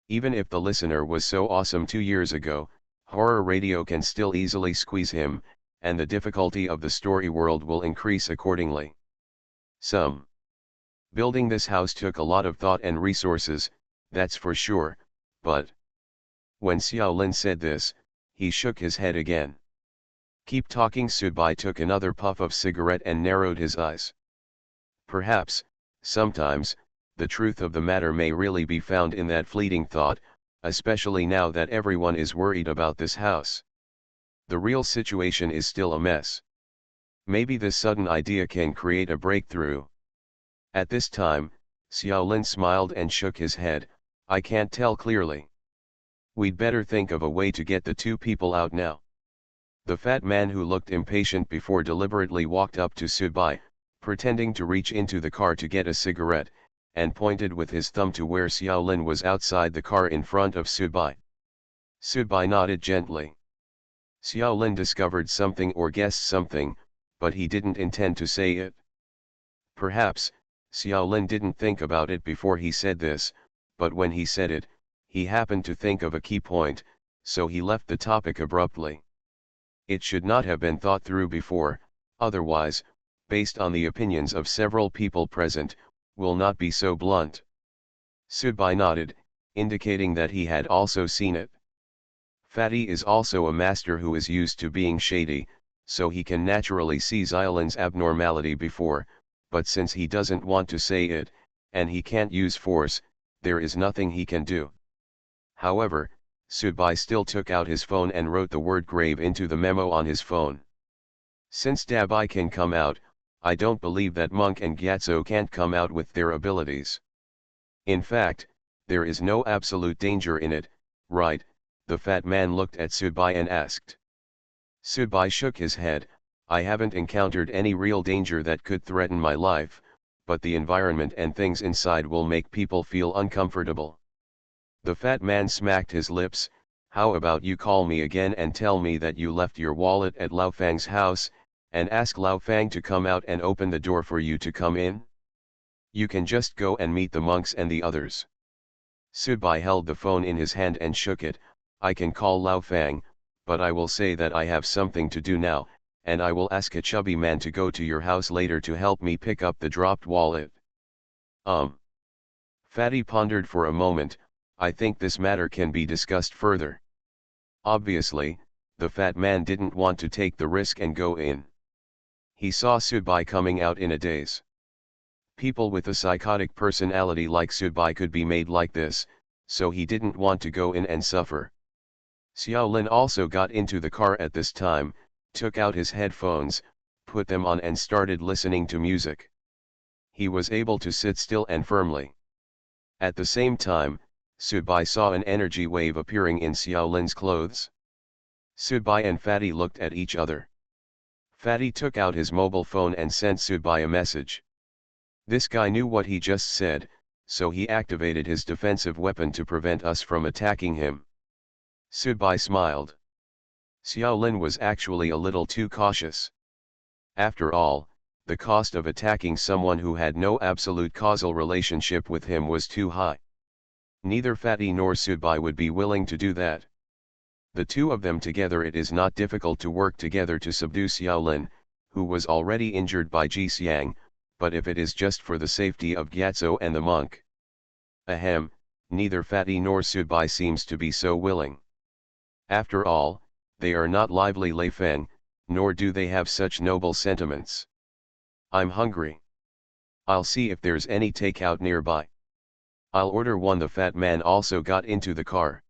Even if the listener was so awesome 2 years ago, horror radio can still easily squeeze him, and the difficulty of the story world will increase accordingly. Building this house took a lot of thought and resources, that's for sure, but when Xiaolin said this, he shook his head again. Keep talking. Subai took another puff of cigarette and narrowed his eyes. Perhaps, sometimes, the truth of the matter may really be found in that fleeting thought, especially now that everyone is worried about this house. The real situation is still a mess. Maybe this sudden idea can create a breakthrough. At this time, Xiaolin smiled and shook his head. I can't tell clearly. We'd better think of a way to get the two people out now. The fat man, who looked impatient before, deliberately walked up to Subai, pretending to reach into the car to get a cigarette, and pointed with his thumb to where Xiaolin was outside the car in front of Subai. Subai nodded gently. Xiaolin discovered something or guessed something, but he didn't intend to say it. Perhaps, Xiaolin didn't think about it before he said this, but when he said it, he happened to think of a key point, so he left the topic abruptly. It should not have been thought through before, otherwise, based on the opinions of several people present, will not be so blunt. Subai nodded, indicating that he had also seen it. Fatty is also a master who is used to being shady, so he can naturally see Xiaolin's abnormality before, but since he doesn't want to say it, and he can't use force, there is nothing he can do. However, Subai still took out his phone and wrote the word grave into the memo on his phone. Since Dabai can come out, I don't believe that Monk and Gyatso can't come out with their abilities. In fact, there is no absolute danger in it, right? The fat man looked at Subai and asked. Subai shook his head. I haven't encountered any real danger that could threaten my life, but the environment and things inside will make people feel uncomfortable. The fat man smacked his lips. How about you call me again and tell me that you left your wallet at Lao Fang's house, and ask Lao Fang to come out and open the door for you to come in? You can just go and meet the monks and the others. Subai held the phone in his hand and shook it. I can call Lao Fang, but I will say that I have something to do now, and I will ask a chubby man to go to your house later to help me pick up the dropped wallet. Fatty pondered for a moment. I think this matter can be discussed further. Obviously, the fat man didn't want to take the risk and go in. He saw Subai coming out in a daze. People with a psychotic personality like Subai could be made like this, so he didn't want to go in and suffer. Xiaolin also got into the car at this time, took out his headphones, put them on and started listening to music. He was able to sit still and firmly. At the same time, Subai saw an energy wave appearing in Xiaolin's clothes. Subai and Fatty looked at each other. Fatty took out his mobile phone and sent Subai a message. This guy knew what he just said, so he activated his defensive weapon to prevent us from attacking him. Subai smiled. Xiaolin was actually a little too cautious. After all, the cost of attacking someone who had no absolute causal relationship with him was too high. Neither Fatty nor Subai would be willing to do that. The two of them together, it is not difficult to work together to subdue Xiaolin, who was already injured by Ji Xiang, but if it is just for the safety of Gyatso and the monk. Ahem, neither Fatty nor Subai seems to be so willing. After all, they are not lively Lei Feng, nor do they have such noble sentiments. I'm hungry. I'll see if there's any takeout nearby. I'll order one. The fat man also got into the car.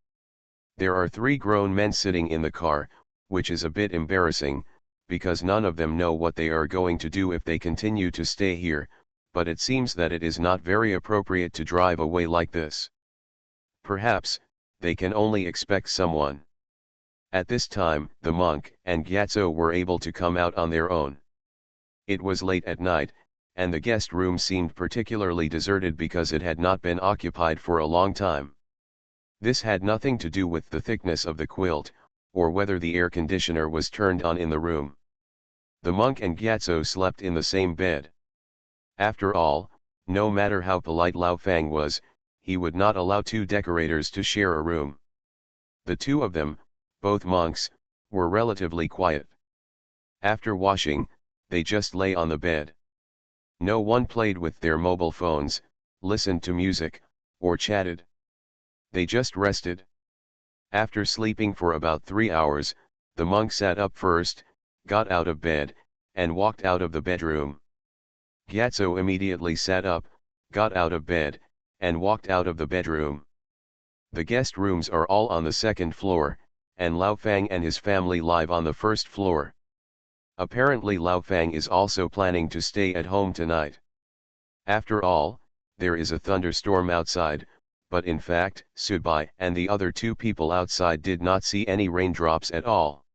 There are 3 grown men sitting in the car, which is a bit embarrassing, because none of them know what they are going to do if they continue to stay here, but it seems that it is not very appropriate to drive away like this. Perhaps, they can only expect someone. At this time, the monk and Gyatso were able to come out on their own. It was late at night, and the guest room seemed particularly deserted because it had not been occupied for a long time. This had nothing to do with the thickness of the quilt, or whether the air conditioner was turned on in the room. The monk and Gyatso slept in the same bed. After all, no matter how polite Lao Fang was, he would not allow two decorators to share a room. The two of them, both monks, were relatively quiet. After washing, they just lay on the bed. No one played with their mobile phones, listened to music, or chatted. They just rested. After sleeping for about 3 hours, the monk sat up first, got out of bed, and walked out of the bedroom. Gyatso immediately sat up, got out of bed, and walked out of the bedroom. The guest rooms are all on the second floor, and Lao Fang and his family live on the first floor. Apparently Lao Fang is also planning to stay at home tonight. After all, there is a thunderstorm outside, but in fact, Subai and the other two people outside did not see any raindrops at all.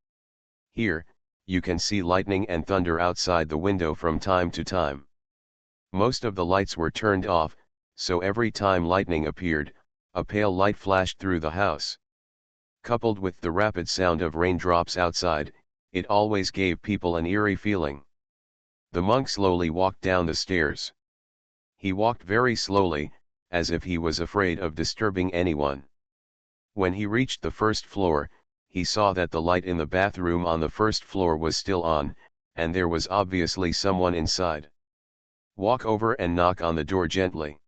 Here, you can see lightning and thunder outside the window from time to time. Most of the lights were turned off, so every time lightning appeared, a pale light flashed through the house. Coupled with the rapid sound of raindrops outside, it always gave people an eerie feeling. The monk slowly walked down the stairs. He walked very slowly, as if he was afraid of disturbing anyone. When he reached the first floor, he saw that the light in the bathroom on the first floor was still on, and there was obviously someone inside. Walk over and knock on the door gently.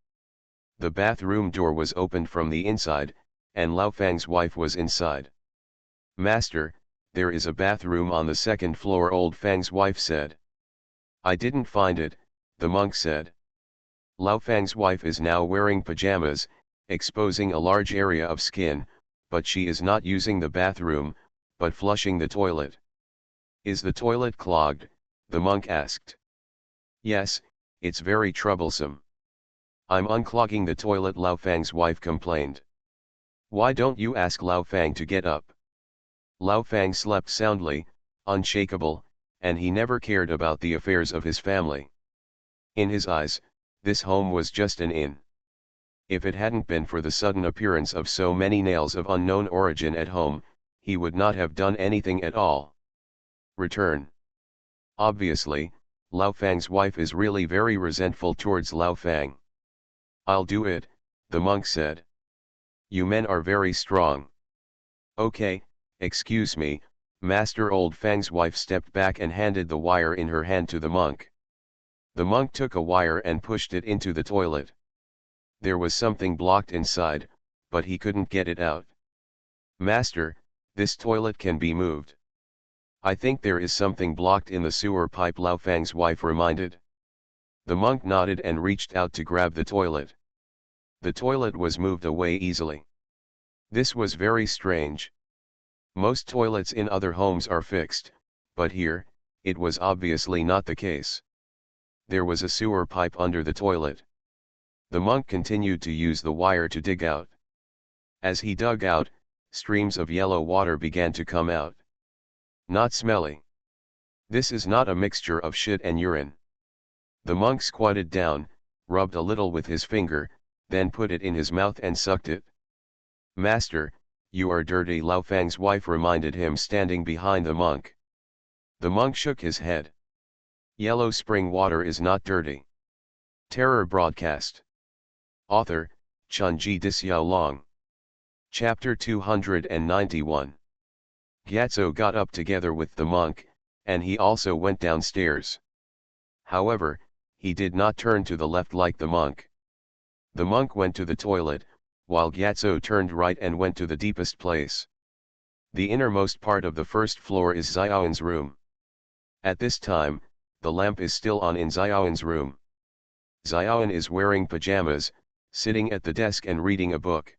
The bathroom door was opened from the inside, and Lao Fang's wife was inside. "Master, there is a bathroom on the second floor," old Fang's wife said. "I didn't find it," the monk said. Lao Fang's wife is now wearing pajamas, exposing a large area of skin, but she is not using the bathroom, but flushing the toilet. "Is the toilet clogged?" the monk asked. "Yes, it's very troublesome. I'm unclogging the toilet," Lao Fang's wife complained. "Why don't you ask Lao Fang to get up?" Lao Fang slept soundly, unshakable, and he never cared about the affairs of his family. In his eyes, this home was just an inn. If it hadn't been for the sudden appearance of so many nails of unknown origin at home, he would not have done anything at all. Return. Obviously, Lao Fang's wife is really very resentful towards Lao Fang. "I'll do it," the monk said. "You men are very strong." "Okay, excuse me, master." Old Fang's wife stepped back and handed the wire in her hand to the monk. The monk took a wire and pushed it into the toilet. There was something blocked inside, but he couldn't get it out. "Master, this toilet can be moved." "I think there is something blocked in the sewer pipe," Lao Fang's wife reminded. The monk nodded and reached out to grab the toilet. The toilet was moved away easily. This was very strange. Most toilets in other homes are fixed, but here, it was obviously not the case. There was a sewer pipe under the toilet. The monk continued to use the wire to dig out. As he dug out, streams of yellow water began to come out. Not smelly. This is not a mixture of shit and urine. The monk squatted down, rubbed a little with his finger, then put it in his mouth and sucked it. "Master, you are dirty," Lao Fang's wife reminded him, standing behind the monk. The monk shook his head. "Yellow spring water is not dirty." Terror broadcast. Author, Chunji Disyao. Chapter 291. Gyatso got up together with the monk, and he also went downstairs. However, he did not turn to the left like the monk. The monk went to the toilet, while Gyatso turned right and went to the deepest place. The innermost part of the first floor is Xiaoan's room. At this time, the lamp is still on in Xiaoan's room. Xiaoan is wearing pajamas, sitting at the desk and reading a book.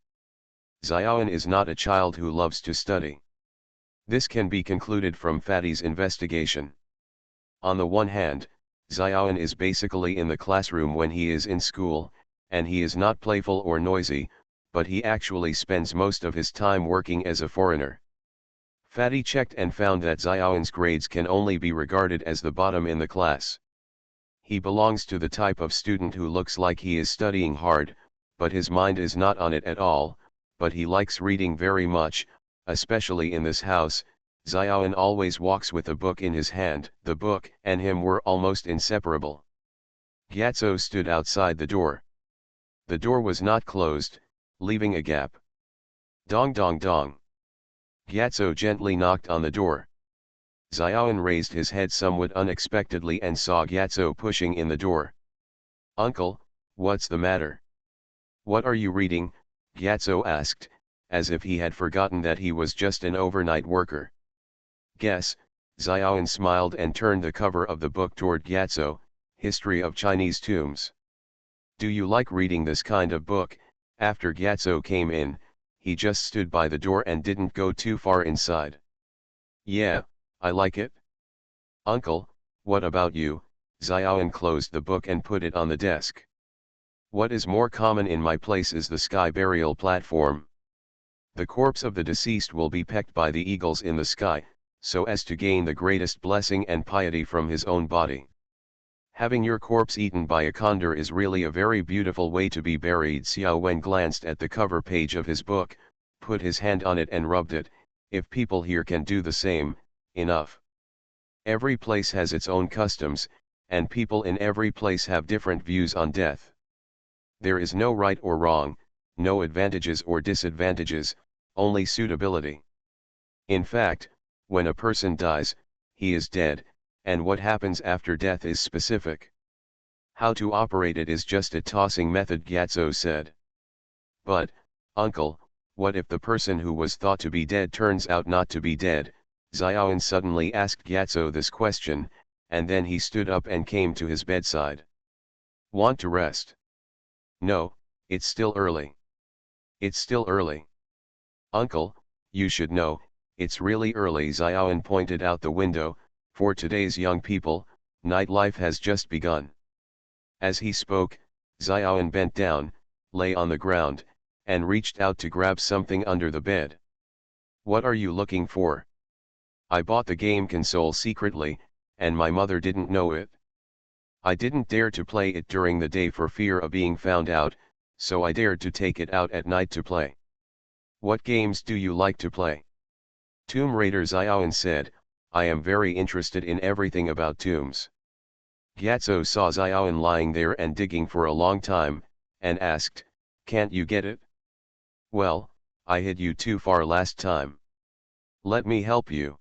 Xiaoan is not a child who loves to study. This can be concluded from Fatty's investigation. On the one hand, Xiaoan is basically in the classroom when he is in school, and he is not playful or noisy, but he actually spends most of his time working as a foreigner. Fatty checked and found that Xiaoan's grades can only be regarded as the bottom in the class. He belongs to the type of student who looks like he is studying hard, but his mind is not on it at all, but he likes reading very much, especially in this house. Xiaoan always walks with a book in his hand. The book and him were almost inseparable. Gyatso stood outside the door. The door was not closed, leaving a gap. Dong dong dong. Gyatso gently knocked on the door. Xiaoan raised his head somewhat unexpectedly and saw Gyatso pushing in the door. "Uncle, what's the matter? What are you reading?" Gyatso asked, as if he had forgotten that he was just an overnight worker. "Guess." Xiaoan smiled and turned the cover of the book toward Gyatso, History of Chinese Tombs. "Do you like reading this kind of book?" After Gyatso came in, he just stood by the door and didn't go too far inside. "Yeah, I like it." "Uncle, what about you?" Xiaoan closed the book and put it on the desk. "What is more common in my place is the sky burial platform. The corpse of the deceased will be pecked by the eagles in the sky, so as to gain the greatest blessing and piety from his own body. Having your corpse eaten by a condor is really a very beautiful way to be buried." Xiao Wen glanced at the cover page of his book, put his hand on it and rubbed it. "If people here can do the same, enough. Every place has its own customs, and people in every place have different views on death. There is no right or wrong, no advantages or disadvantages, only suitability. In fact, when a person dies, he is dead, and what happens after death is specific. How to operate it is just a tossing method," Gyatso said. "But, uncle, what if the person who was thought to be dead turns out not to be dead?" Xiaoan suddenly asked Gyatso this question, and then he stood up and came to his bedside. "Want to rest?" "No, it's still early." "It's still early." "Uncle, you should know, it's really early." Xiaoan pointed out the window. "For today's young people, nightlife has just begun." As he spoke, Xiaoan bent down, lay on the ground, and reached out to grab something under the bed. "What are you looking for?" "I bought the game console secretly, and my mother didn't know it. I didn't dare to play it during the day for fear of being found out, so I dared to take it out at night to play." "What games do you like to play?" "Tomb Raider." Xiaoan said, "I am very interested in everything about tombs." Gyatso saw Xiaoan lying there and digging for a long time, and asked, "Can't you get it?" "Well, I hid you too far last time. Let me help you."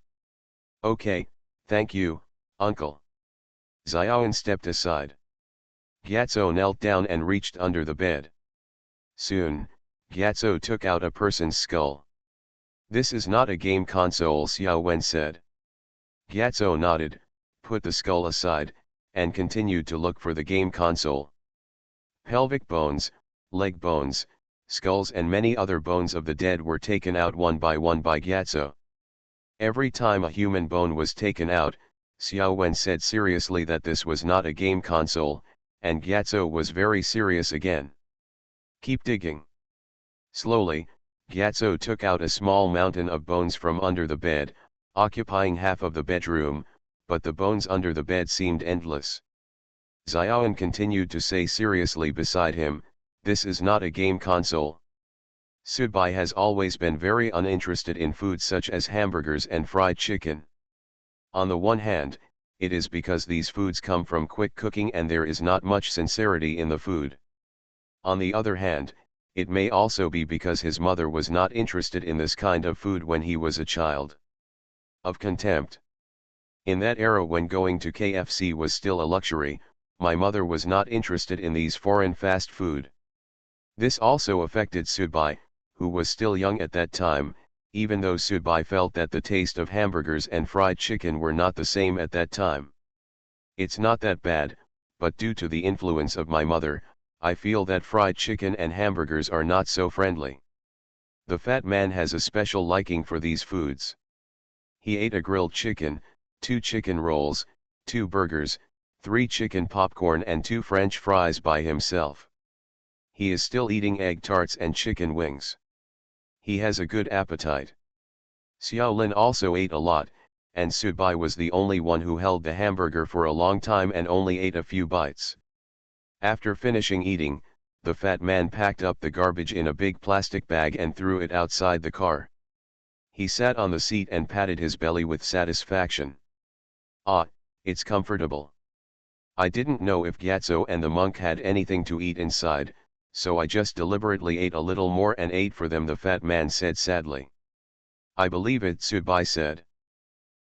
"Okay, thank you, uncle." Xiaoan stepped aside. Gyatso knelt down and reached under the bed. Soon, Gyatso took out a person's skull. "This is not a game console," Xiao Wen said. Gyatso nodded, put the skull aside, and continued to look for the game console. Pelvic bones, leg bones, skulls and many other bones of the dead were taken out one by Gyatso. Every time a human bone was taken out, Xiao Wen said seriously that this was not a game console, and Gyatso was very serious again. "Keep digging." Slowly, Gyatso took out a small mountain of bones from under the bed, occupying half of the bedroom, but the bones under the bed seemed endless. Xiaoan continued to say seriously beside him, "This is not a game console." Subai has always been very uninterested in food such as hamburgers and fried chicken. On the one hand, it is because these foods come from quick cooking and there is not much sincerity in the food. On the other hand, it may also be because his mother was not interested in this kind of food when he was a child. Of contempt. In that era when going to KFC was still a luxury, my mother was not interested in these foreign fast food. This also affected Subai, who was still young at that time, even though Subai felt that the taste of hamburgers and fried chicken were not the same at that time. "It's not that bad, but due to the influence of my mother, I feel that fried chicken and hamburgers are not so friendly." The fat man has a special liking for these foods. He ate a grilled chicken, 2 chicken rolls, 2 burgers, 3 chicken popcorn and 2 French fries by himself. He is still eating egg tarts and chicken wings. He has a good appetite. Xiaolin also ate a lot, and Subai was the only one who held the hamburger for a long time and only ate a few bites. After finishing eating, the fat man packed up the garbage in a big plastic bag and threw it outside the car. He sat on the seat and patted his belly with satisfaction. Ah, it's comfortable. I didn't know if Gyatso and the monk had anything to eat inside, so I just deliberately ate a little more and ate for them, the fat man said sadly. I believe it, Subai said.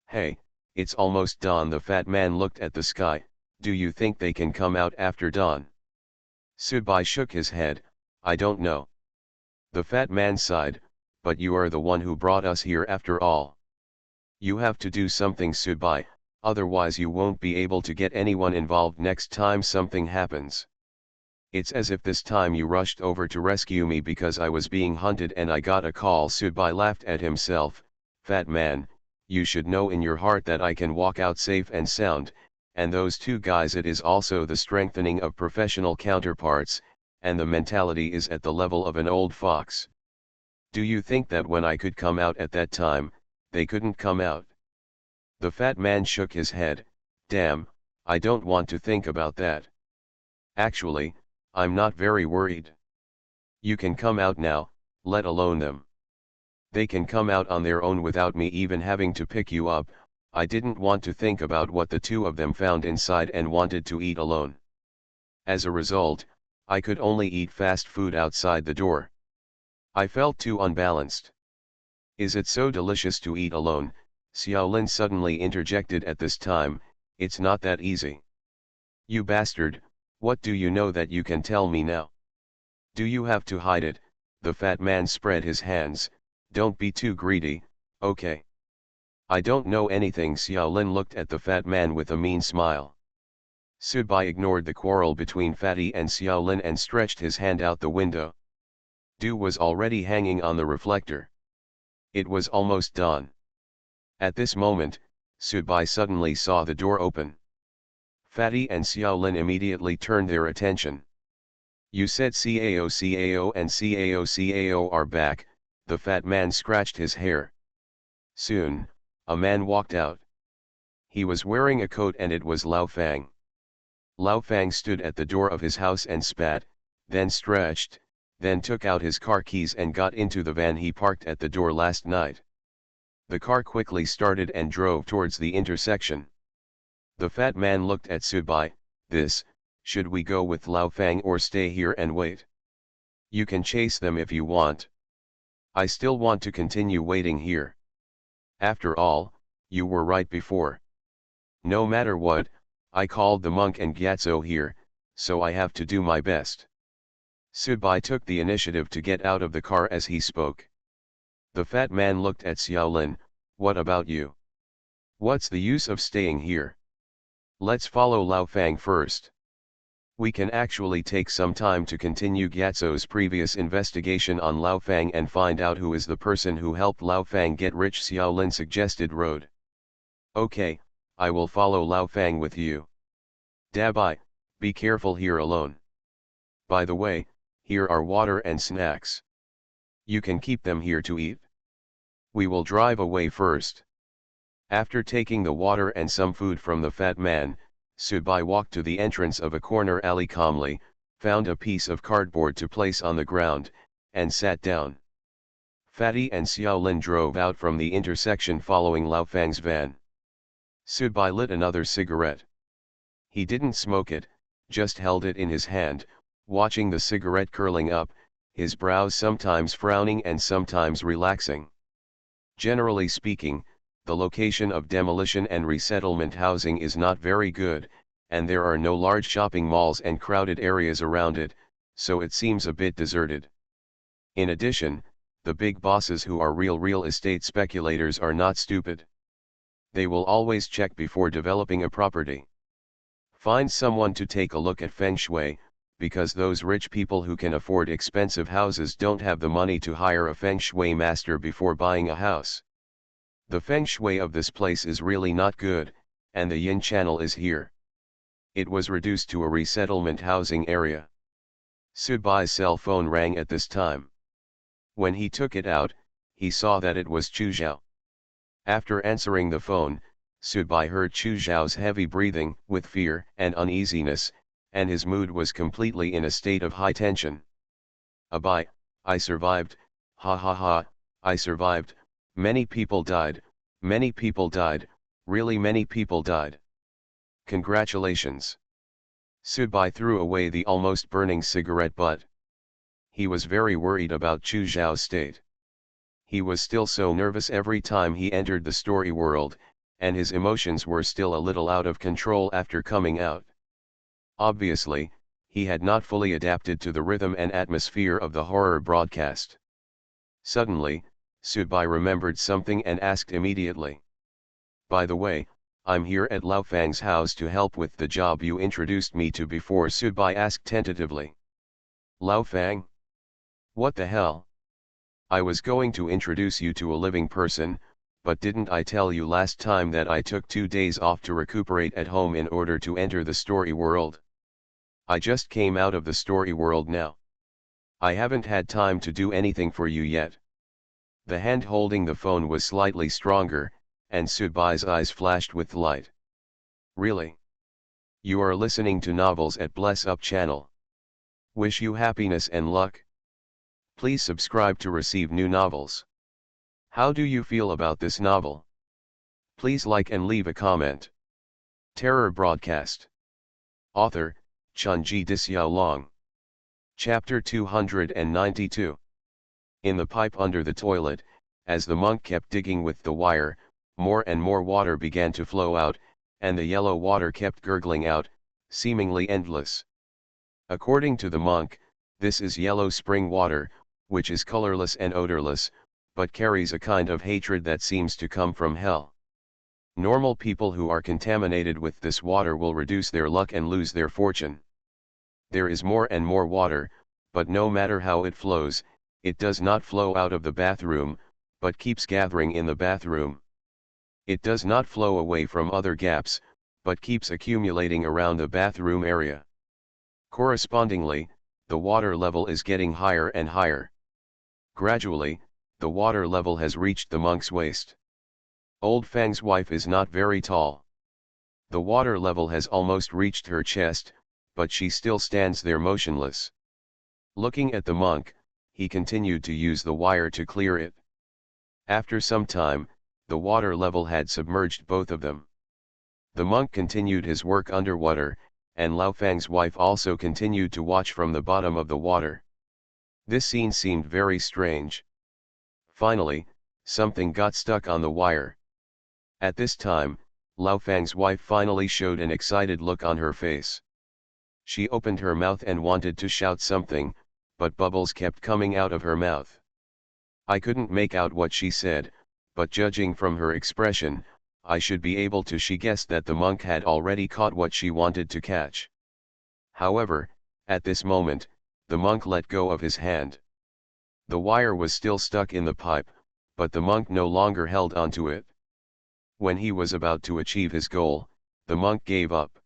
Hey, it's almost dawn, the fat man looked at the sky. Do you think they can come out after dawn? Subai shook his head. I don't know. The fat man sighed, but you are the one who brought us here after all. You have to do something, Subai, otherwise you won't be able to get anyone involved next time something happens. It's as if this time you rushed over to rescue me because I was being hunted and I got a call. Subai laughed at himself. Fat man, you should know in your heart that I can walk out safe and sound, and those two guys, it is also the strengthening of professional counterparts, and the mentality is at the level of an old fox. Do you think that when I could come out at that time, they couldn't come out? The fat man shook his head. Damn, I don't want to think about that. Actually, I'm not very worried. You can come out now, let alone them. They can come out on their own without me even having to pick you up. I didn't want to think about what the two of them found inside and wanted to eat alone. As a result, I could only eat fast food outside the door. I felt too unbalanced. Is it so delicious to eat alone? Xiaolin suddenly interjected at this time. It's not that easy. You bastard, what do you know that you can tell me now? Do you have to hide it? The fat man spread his hands. Don't be too greedy, okay? I don't know anything. Xiaolin looked at the fat man with a mean smile. Subai ignored the quarrel between Fatty and Xiaolin and stretched his hand out the window. Dew was already hanging on the reflector. It was almost dawn. At this moment, Subai suddenly saw the door open. Fatty and Xiaolin immediately turned their attention. You said Cao and Cao are back, the fat man scratched his hair. Soon, a man walked out. He was wearing a coat and it was Lao Fang. Lao Fang stood at the door of his house and spat, then stretched, then took out his car keys and got into the van he parked at the door last night. The car quickly started and drove towards the intersection. The fat man looked at Subai. Should we go with Lao Fang or stay here and wait? You can chase them if you want. I still want to continue waiting here. After all, you were right before. No matter what, I called the monk and Gyatso here, so I have to do my best. Subai took the initiative to get out of the car as he spoke. The fat man looked at Xiaolin. What about you? What's the use of staying here? Let's follow Lao Fang first. We can actually take some time to continue Gyatso's previous investigation on Lao Fang and find out who is the person who helped Lao Fang get rich. Xiaolin suggested. Road. Okay, I will follow Lao Fang with you. Dabai, be careful here alone. By the way, here are water and snacks. You can keep them here to eat. We will drive away first. After taking the water and some food from the fat man, Subai walked to the entrance of a corner alley calmly, found a piece of cardboard to place on the ground, and sat down. Fatty and Xiaolin drove out from the intersection following Lao Fang's van. Subai lit another cigarette. He didn't smoke it, just held it in his hand, watching the cigarette curling up, his brows sometimes frowning and sometimes relaxing. Generally speaking, the location of demolition and resettlement housing is not very good, and there are no large shopping malls and crowded areas around it, so it seems a bit deserted. In addition, the big bosses who are real estate speculators are not stupid. They will always check before developing a property. Find someone to take a look at Feng Shui, because those rich people who can afford expensive houses don't have the money to hire a Feng Shui master before buying a house. The Feng Shui of this place is really not good, and the Yin channel is here. It was reduced to a resettlement housing area. Subai's cell phone rang at this time. When he took it out, he saw that it was Chu Zhao. After answering the phone, Subai heard Chu Zhao's heavy breathing with fear and uneasiness, and his mood was completely in a state of high tension. Abai, I survived, ha ha ha, I survived, many people died, really many people died. Congratulations. Subai threw away the almost burning cigarette butt. He was very worried about Chu Zhao's state. He was still so nervous every time he entered the story world, and his emotions were still a little out of control after coming out. Obviously, he had not fully adapted to the rhythm and atmosphere of the horror broadcast. Suddenly, Subai remembered something and asked immediately. By the way, I'm here at Lao Fang's house to help with the job you introduced me to before, Subai asked tentatively. Lao Fang? What the hell? I was going to introduce you to a living person, but didn't I tell you last time that I took 2 days off to recuperate at home in order to enter the story world? I just came out of the story world now. I haven't had time to do anything for you yet. The hand holding the phone was slightly stronger, and Subai's eyes flashed with light. Really? You are listening to novels at Bless Up channel. Wish you happiness and luck. Please subscribe to receive new novels. How do you feel about this novel? Please like and leave a comment. Terror Broadcast. Author, Chunji Disyao. Chapter 292. In the pipe under the toilet, as the monk kept digging with the wire, more and more water began to flow out, and the yellow water kept gurgling out, seemingly endless. According to the monk, this is yellow spring water, which is colorless and odorless, but carries a kind of hatred that seems to come from hell. Normal people who are contaminated with this water will reduce their luck and lose their fortune. There is more and more water, but no matter how it flows, it does not flow out of the bathroom, but keeps gathering in the bathroom. It does not flow away from other gaps, but keeps accumulating around the bathroom area. Correspondingly, the water level is getting higher and higher. Gradually, the water level has reached the monk's waist. Old Fang's wife is not very tall. The water level has almost reached her chest, but she still stands there motionless. Looking at the monk, he continued to use the wire to clear it. After some time, the water level had submerged both of them. The monk continued his work underwater, and Lao Fang's wife also continued to watch from the bottom of the water. This scene seemed very strange. Finally, something got stuck on the wire. At this time, Lao Fang's wife finally showed an excited look on her face. She opened her mouth and wanted to shout something, but bubbles kept coming out of her mouth. I couldn't make out what she said, but judging from her expression, I should be able to. She guessed that the monk had already caught what she wanted to catch. However, at this moment, the monk let go of his hand. The wire was still stuck in the pipe, but the monk no longer held onto it. When he was about to achieve his goal, the monk gave up.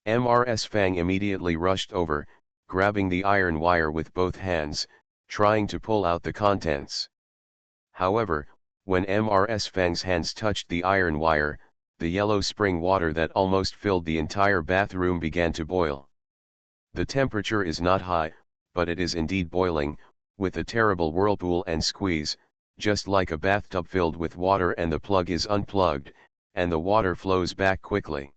Ms. Fang immediately rushed over, grabbing the iron wire with both hands, trying to pull out the contents. However, when Ms. Fang's hands touched the iron wire, the yellow spring water that almost filled the entire bathroom began to boil. The temperature is not high, but it is indeed boiling, with a terrible whirlpool and squeeze, just like a bathtub filled with water and the plug is unplugged, and the water flows back quickly.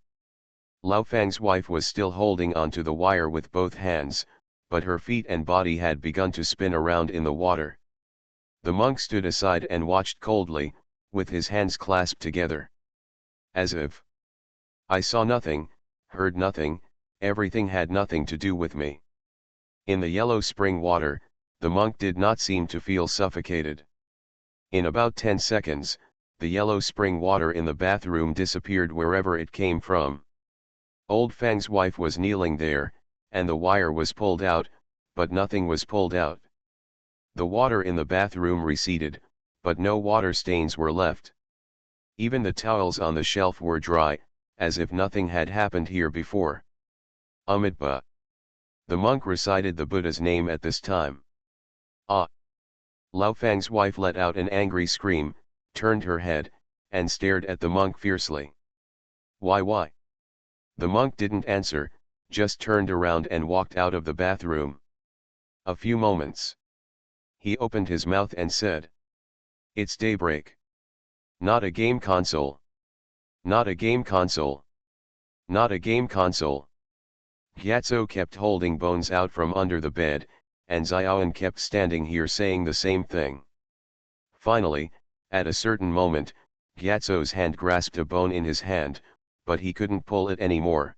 Lao Fang's wife was still holding onto the wire with both hands, but her feet and body had begun to spin around in the water. The monk stood aside and watched coldly, with his hands clasped together. As if I saw nothing, heard nothing, everything had nothing to do with me. In the yellow spring water, the monk did not seem to feel suffocated. In about 10 seconds, the yellow spring water in the bathroom disappeared wherever it came from. Old Fang's wife was kneeling there, and the wire was pulled out, but nothing was pulled out. The water in the bathroom receded, but no water stains were left. Even the towels on the shelf were dry, as if nothing had happened here before. Amitabha. The monk recited the Buddha's name at this time. Ah! Lao Fang's wife let out an angry scream, turned her head, and stared at the monk fiercely. Why? The monk didn't answer, just turned around and walked out of the bathroom. A few moments. He opened his mouth and said, "It's daybreak. Not a game console. Not a game console. Not a game console." Gyatso kept holding Bones out from under the bed, and Xiaoan kept standing here saying the same thing. Finally, at a certain moment, Gyatso's hand grasped a bone in his hand, but he couldn't pull it anymore.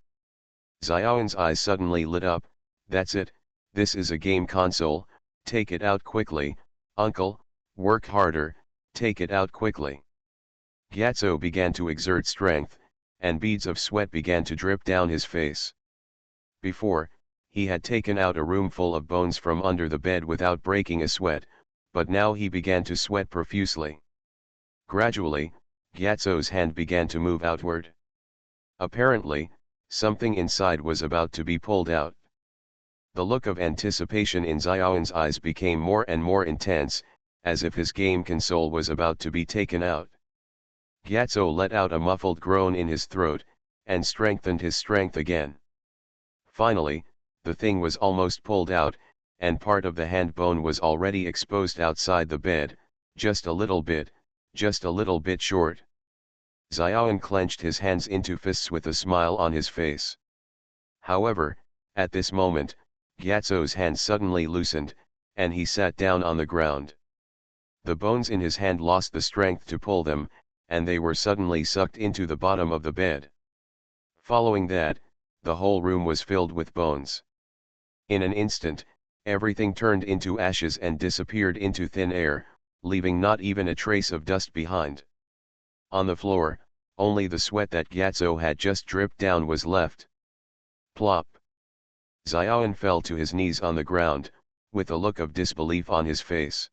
Xiaoan's eyes suddenly lit up. "That's it, this is a game console, take it out quickly, uncle, work harder, take it out quickly." Gyatso began to exert strength, and beads of sweat began to drip down his face. Before, he had taken out a room full of bones from under the bed without breaking a sweat, but now he began to sweat profusely. Gradually, Gyatso's hand began to move outward. Apparently, something inside was about to be pulled out. The look of anticipation in Xiaoan's eyes became more and more intense, as if his game console was about to be taken out. Gyatso let out a muffled groan in his throat, and strengthened his strength again. Finally, the thing was almost pulled out, and part of the hand bone was already exposed outside the bed, just a little bit short. Xiaoan clenched his hands into fists with a smile on his face. However, at this moment, Gyatso's hand suddenly loosened, and he sat down on the ground. The bones in his hand lost the strength to pull them, and they were suddenly sucked into the bottom of the bed. Following that, the whole room was filled with bones. In an instant, everything turned into ashes and disappeared into thin air, leaving not even a trace of dust behind. On the floor, only the sweat that Gyatso had just dripped down was left. Plop! Xiaoan fell to his knees on the ground, with a look of disbelief on his face.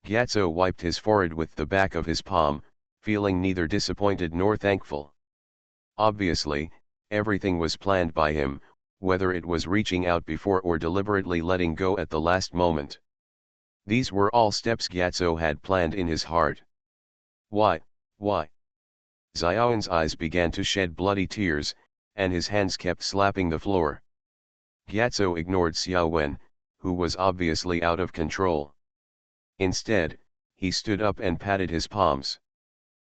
Gyatso wiped his forehead with the back of his palm, feeling neither disappointed nor thankful. Obviously, everything was planned by him, whether it was reaching out before or deliberately letting go at the last moment. These were all steps Gyatso had planned in his heart. Why? Xiaoan's eyes began to shed bloody tears, and his hands kept slapping the floor. Gyatso ignored Xiaowen, who was obviously out of control. Instead, he stood up and patted his palms.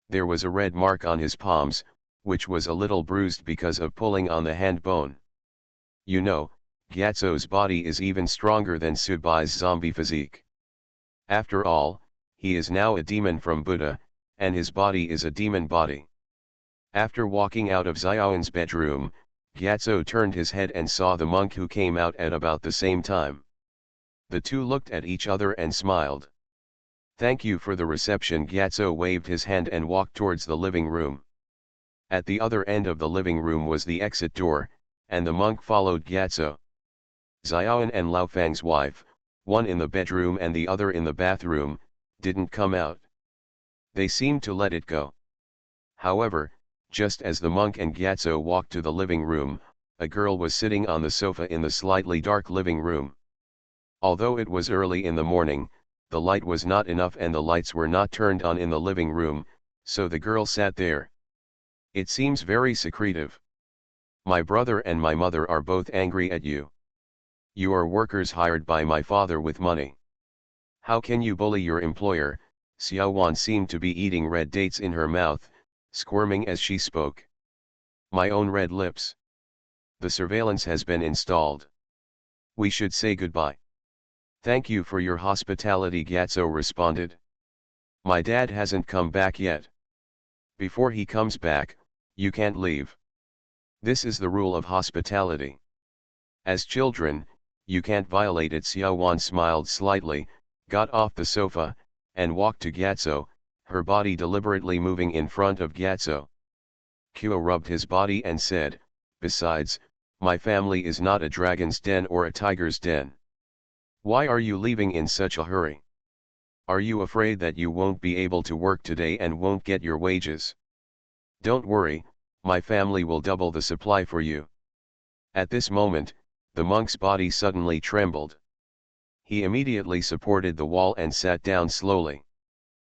There was a red mark on his palms, which was a little bruised because of pulling on the hand bone. You know, Gyatso's body is even stronger than Subai's zombie physique. After all, he is now a demon from Buddha, and his body is a demon body. After walking out of Xiaoan's bedroom, Gyatso turned his head and saw the monk who came out at about the same time. The two looked at each other and smiled. "Thank you for the reception." Gyatso waved his hand and walked towards the living room. At the other end of the living room was the exit door, and the monk followed Gyatso. Xiaoan and Laofang's wife, one in the bedroom and the other in the bathroom, didn't come out. They seemed to let it go. However, just as the monk and Gyatso walked to the living room, a girl was sitting on the sofa in the slightly dark living room. Although it was early in the morning, the light was not enough and the lights were not turned on in the living room, so the girl sat there. "It seems very secretive. My brother and my mother are both angry at you. You are workers hired by my father with money. How can you bully your employer?" Xiaowan seemed to be eating red dates in her mouth, squirming as she spoke. "My own red lips. The surveillance has been installed. We should say goodbye." "Thank you for your hospitality," Gyatso responded. "My dad hasn't come back yet. Before he comes back, you can't leave. This is the rule of hospitality. As children, you can't violate it." Xiaowan smiled slightly, got off the sofa, and walked to Gyatso, her body deliberately moving in front of Gyatso. Kyo rubbed his body and said, "Besides, my family is not a dragon's den or a tiger's den. Why are you leaving in such a hurry? Are you afraid that you won't be able to work today and won't get your wages? Don't worry, my family will double the supply for you." At this moment, the monk's body suddenly trembled. He immediately supported the wall and sat down slowly.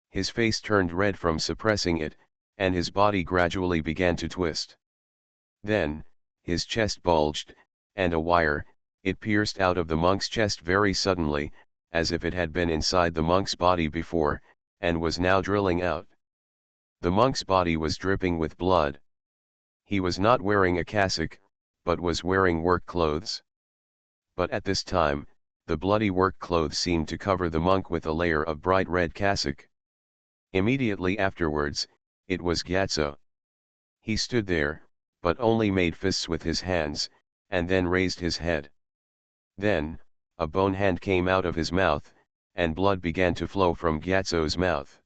His face turned red from suppressing it, and his body gradually began to twist. Then, his chest bulged, and a wire, it pierced out of the monk's chest very suddenly, as if it had been inside the monk's body before, and was now drilling out. The monk's body was dripping with blood. He was not wearing a cassock, but was wearing work clothes. But at this time, the bloody work clothes seemed to cover the monk with a layer of bright red cassock. Immediately afterwards, it was Gyatso. He stood there, but only made fists with his hands, and then raised his head. Then, a bone hand came out of his mouth, and blood began to flow from Gyatso's mouth.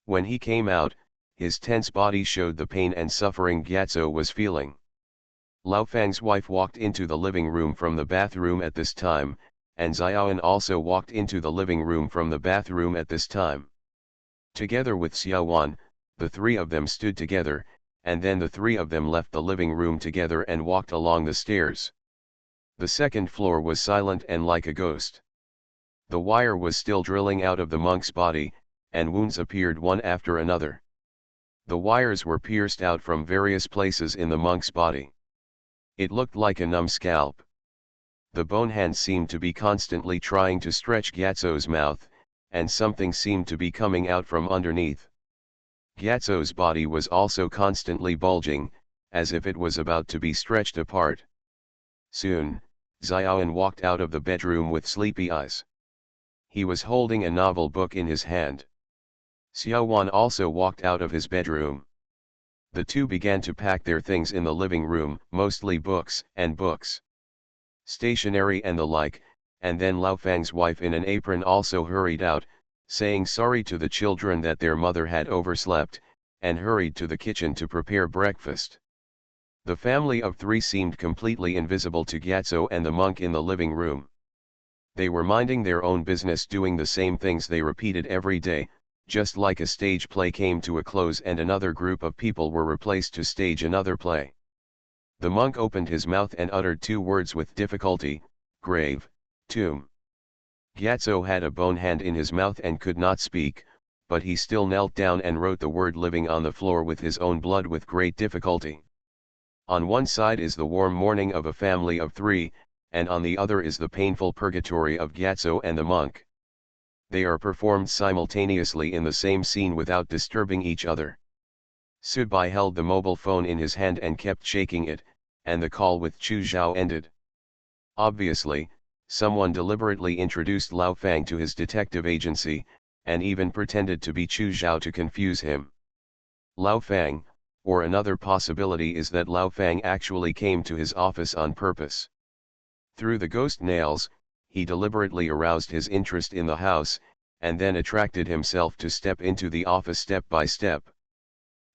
When he came out, his tense body showed the pain and suffering Gyatso was feeling. Lao Fang's wife walked into the living room from the bathroom at this time, and Xiaoan also walked into the living room from the bathroom at this time. Together with Xiaoan, the three of them stood together, and then the three of them left the living room together and walked along the stairs. The second floor was silent and like a ghost. The wire was still drilling out of the monk's body, and wounds appeared one after another. The wires were pierced out from various places in the monk's body. It looked like a numb scalp. The bone hand seemed to be constantly trying to stretch Gyatso's mouth, and something seemed to be coming out from underneath. Gyatso's body was also constantly bulging, as if it was about to be stretched apart. Soon, Xiaoan walked out of the bedroom with sleepy eyes. He was holding a novel book in his hand. Xiaoan also walked out of his bedroom. The two began to pack their things in the living room, mostly books, stationery and the like, and then Lao Fang's wife in an apron also hurried out, saying sorry to the children that their mother had overslept, and hurried to the kitchen to prepare breakfast. The family of three seemed completely invisible to Gyatso and the monk in the living room. They were minding their own business, doing the same things they repeated every day, just like a stage play came to a close and another group of people were replaced to stage another play. The monk opened his mouth and uttered two words with difficulty: grave, tomb. Gyatso had a bone hand in his mouth and could not speak, but he still knelt down and wrote the word living on the floor with his own blood with great difficulty. On one side is the warm morning of a family of three, and on the other is the painful purgatory of Gyatso and the monk. They are performed simultaneously in the same scene without disturbing each other. Subai held the mobile phone in his hand and kept shaking it, and the call with Chu Zhao ended. Obviously, someone deliberately introduced Lao Fang to his detective agency, and even pretended to be Chu Zhao to confuse him. Lao Fang, or another possibility is that Lao Fang actually came to his office on purpose. Through the ghost nails, he deliberately aroused his interest in the house, and then attracted himself to step into the office step by step.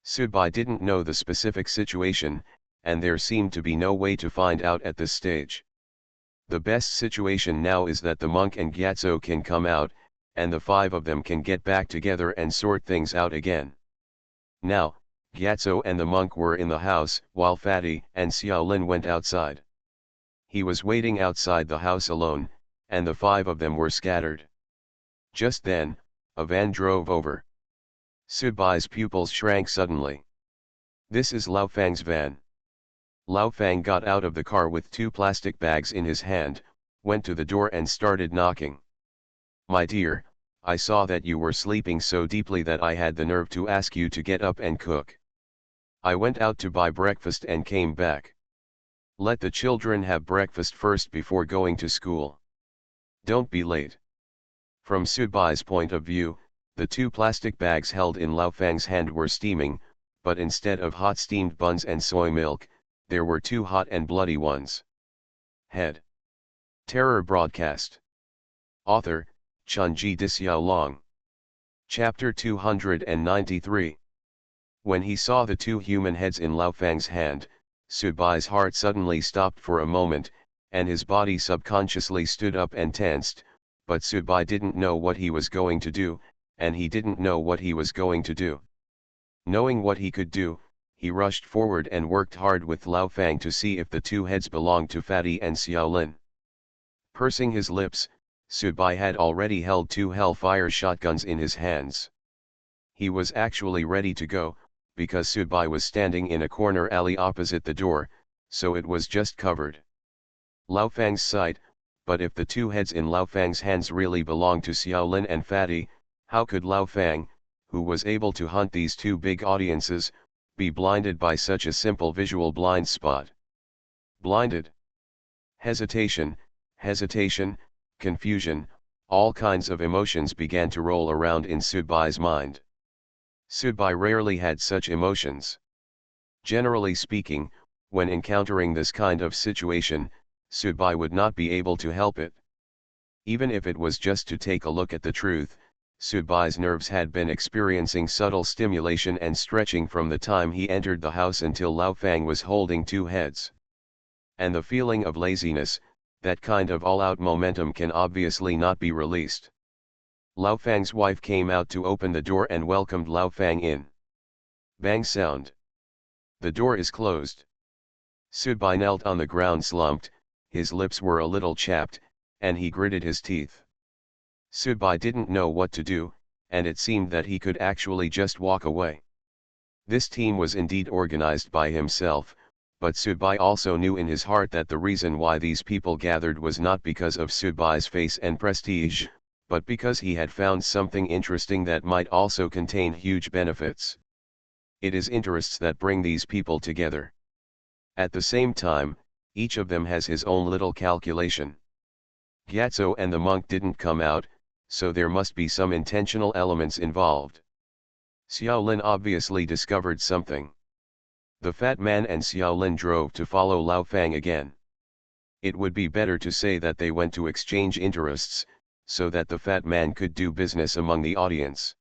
Subai didn't know the specific situation, and there seemed to be no way to find out at this stage. The best situation now is that the monk and Gyatso can come out, and the five of them can get back together and sort things out again. Now, Gyatso and the monk were in the house, while Fatty and Xiaolin went outside. He was waiting outside the house alone, and the five of them were scattered. Just then, a van drove over. Subai's pupils shrank suddenly. This is Lao Fang's van. Lao Fang got out of the car with two plastic bags in his hand, went to the door and started knocking. My dear, I saw that you were sleeping so deeply that I had the nerve to ask you to get up and cook. I went out to buy breakfast and came back. Let the children have breakfast first before going to school. Don't be late. From Subai's point of view, the two plastic bags held in Lao Fang's hand were steaming, but instead of hot steamed buns and soy milk, there were two hot and bloody ones. Head. Terror Broadcast. Author, Chunji Dixiaolong. Chapter 293. When he saw the two human heads in Lao Fang's hand, Subai's heart suddenly stopped for a moment, and his body subconsciously stood up and tensed, but Subai didn't know what he was going to do, and he didn't know what he was going to do. Knowing what he could do, he rushed forward and worked hard with Lao Fang to see if the two heads belonged to Fatty and Xiaolin. Pursing his lips, Subai had already held two Hellfire shotguns in his hands. He was actually ready to go, because Subai was standing in a corner alley opposite the door, so it was just covered. Lao Fang's sight, but if the two heads in Lao Fang's hands really belonged to Xiaolin and Fatty, how could Lao Fang, who was able to hunt these two big audiences, be blinded by such a simple visual blind spot? Blinded. Hesitation, confusion, all kinds of emotions began to roll around in Sudbai's mind. Sudbai rarely had such emotions. Generally speaking, when encountering this kind of situation, Sudbai would not be able to help it. Even if it was just to take a look at the truth, Sudbai's nerves had been experiencing subtle stimulation and stretching from the time he entered the house until Lao Fang was holding two heads. And the feeling of laziness, that kind of all-out momentum, can obviously not be released. Lao Fang's wife came out to open the door and welcomed Lao Fang in. Bang sound. The door is closed. Sudbai knelt on the ground slumped, his lips were a little chapped, and he gritted his teeth. Sudbai didn't know what to do, and it seemed that he could actually just walk away. This team was indeed organized by himself, but Sudbai also knew in his heart that the reason why these people gathered was not because of Sudbai's face and prestige, but because he had found something interesting that might also contain huge benefits. It is interests that bring these people together. At the same time, each of them has his own little calculation. Gyatso and the monk didn't come out, so there must be some intentional elements involved. Xiaolin obviously discovered something. The fat man and Xiaolin drove to follow Lao Fang again. It would be better to say that they went to exchange interests, so that the fat man could do business among the audience.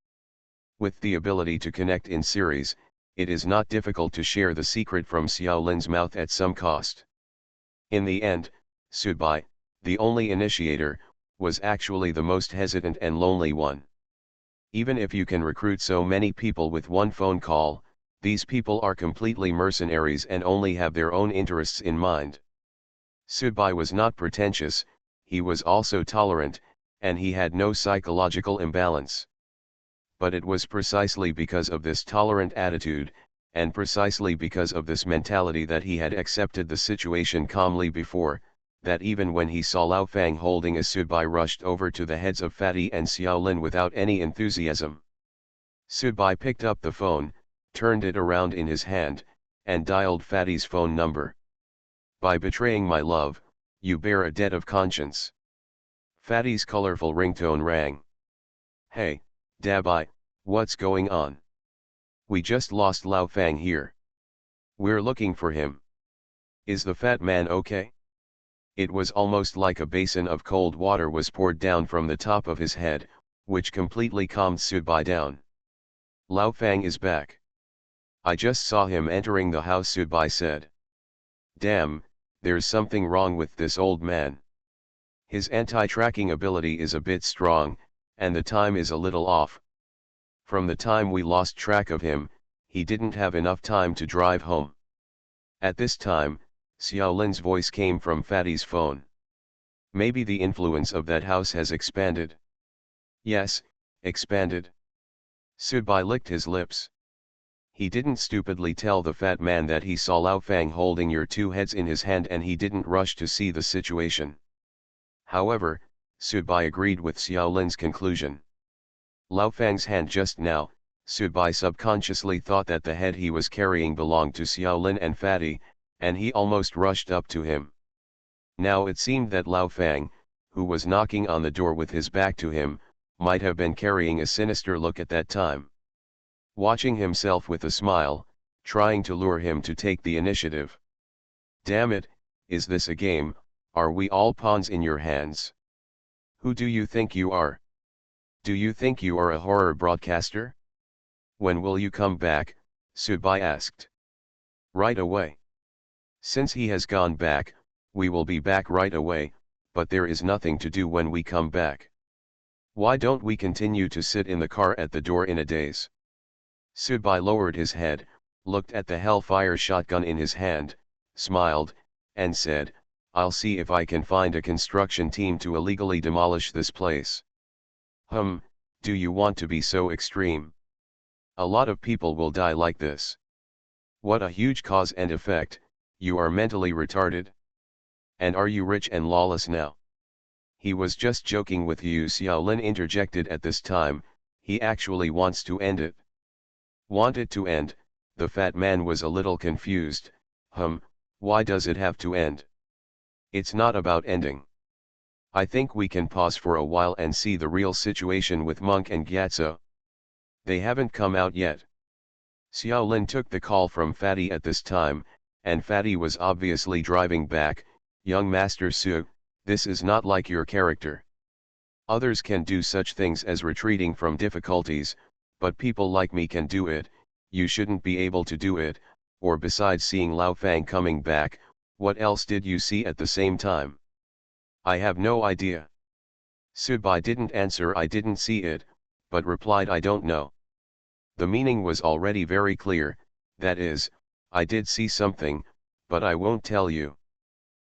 With the ability to connect in series, it is not difficult to share the secret from Xiaolin's mouth at some cost. In the end, Sudbai, the only initiator, was actually the most hesitant and lonely one. Even if you can recruit so many people with one phone call, these people are completely mercenaries and only have their own interests in mind. Sudbai was not pretentious, he was also tolerant, and he had no psychological imbalance. But it was precisely because of this tolerant attitude, and precisely because of this mentality that he had accepted the situation calmly before, that even when he saw Lao Fang holding a Sudbai rushed over to the heads of Fatty and Xiaolin without any enthusiasm. Sudbai picked up the phone, turned it around in his hand, and dialed Fatty's phone number. By betraying my love, you bear a debt of conscience. Fatty's colorful ringtone rang. Hey, Dabai, what's going on? We just lost Lao Fang here. We're looking for him. Is the fat man okay? It was almost like a basin of cold water was poured down from the top of his head, which completely calmed Sudbai down. Lao Fang is back. I just saw him entering the house, Sudbai said. Damn, there's something wrong with this old man. His anti-tracking ability is a bit strong, and the time is a little off. From the time we lost track of him, he didn't have enough time to drive home. At this time, Xiaolin's voice came from Fatty's phone. Maybe the influence of that house has expanded. Yes, expanded. Sudbai licked his lips. He didn't stupidly tell the fat man that he saw Lao Fang holding your two heads in his hand and he didn't rush to see the situation. However, Sudbai agreed with Xiaolin's conclusion. Lao Fang's hand just now, Sudbai subconsciously thought that the head he was carrying belonged to Xiaolin and Fatty, and he almost rushed up to him. Now it seemed that Lao Fang, who was knocking on the door with his back to him, might have been carrying a sinister look at that time. Watching himself with a smile, trying to lure him to take the initiative. Damn it, is this a game? Are we all pawns in your hands? Who do you think you are? Do you think you are a horror broadcaster? When will you come back? Sudbai asked. Right away. Since he has gone back, we will be back right away, but there is nothing to do when we come back. Why don't we continue to sit in the car at the door in a daze? Sudbai lowered his head, looked at the Hellfire shotgun in his hand, smiled, and said, I'll see if I can find a construction team to illegally demolish this place. Do you want to be so extreme? A lot of people will die like this. What a huge cause and effect. You are mentally retarded. And are you rich and lawless now? He was just joking with you. Xiaolin interjected at this time. He actually wants to end it. Want it to end? The fat man was a little confused. Why does it have to end? It's not about ending. I think we can pause for a while and see the real situation with Monk and Gyatso. They haven't come out yet. Xiaolin took the call from Fatty at this time, and Fatty was obviously driving back. Young Master Su, this is not like your character. Others can do such things as retreating from difficulties, but people like me can do it. You shouldn't be able to do it. Or besides seeing Lao Fang coming back, what else did you see at the same time? I have no idea. Subai didn't answer I didn't see it, but replied I don't know. The meaning was already very clear, that is, I did see something, but I won't tell you.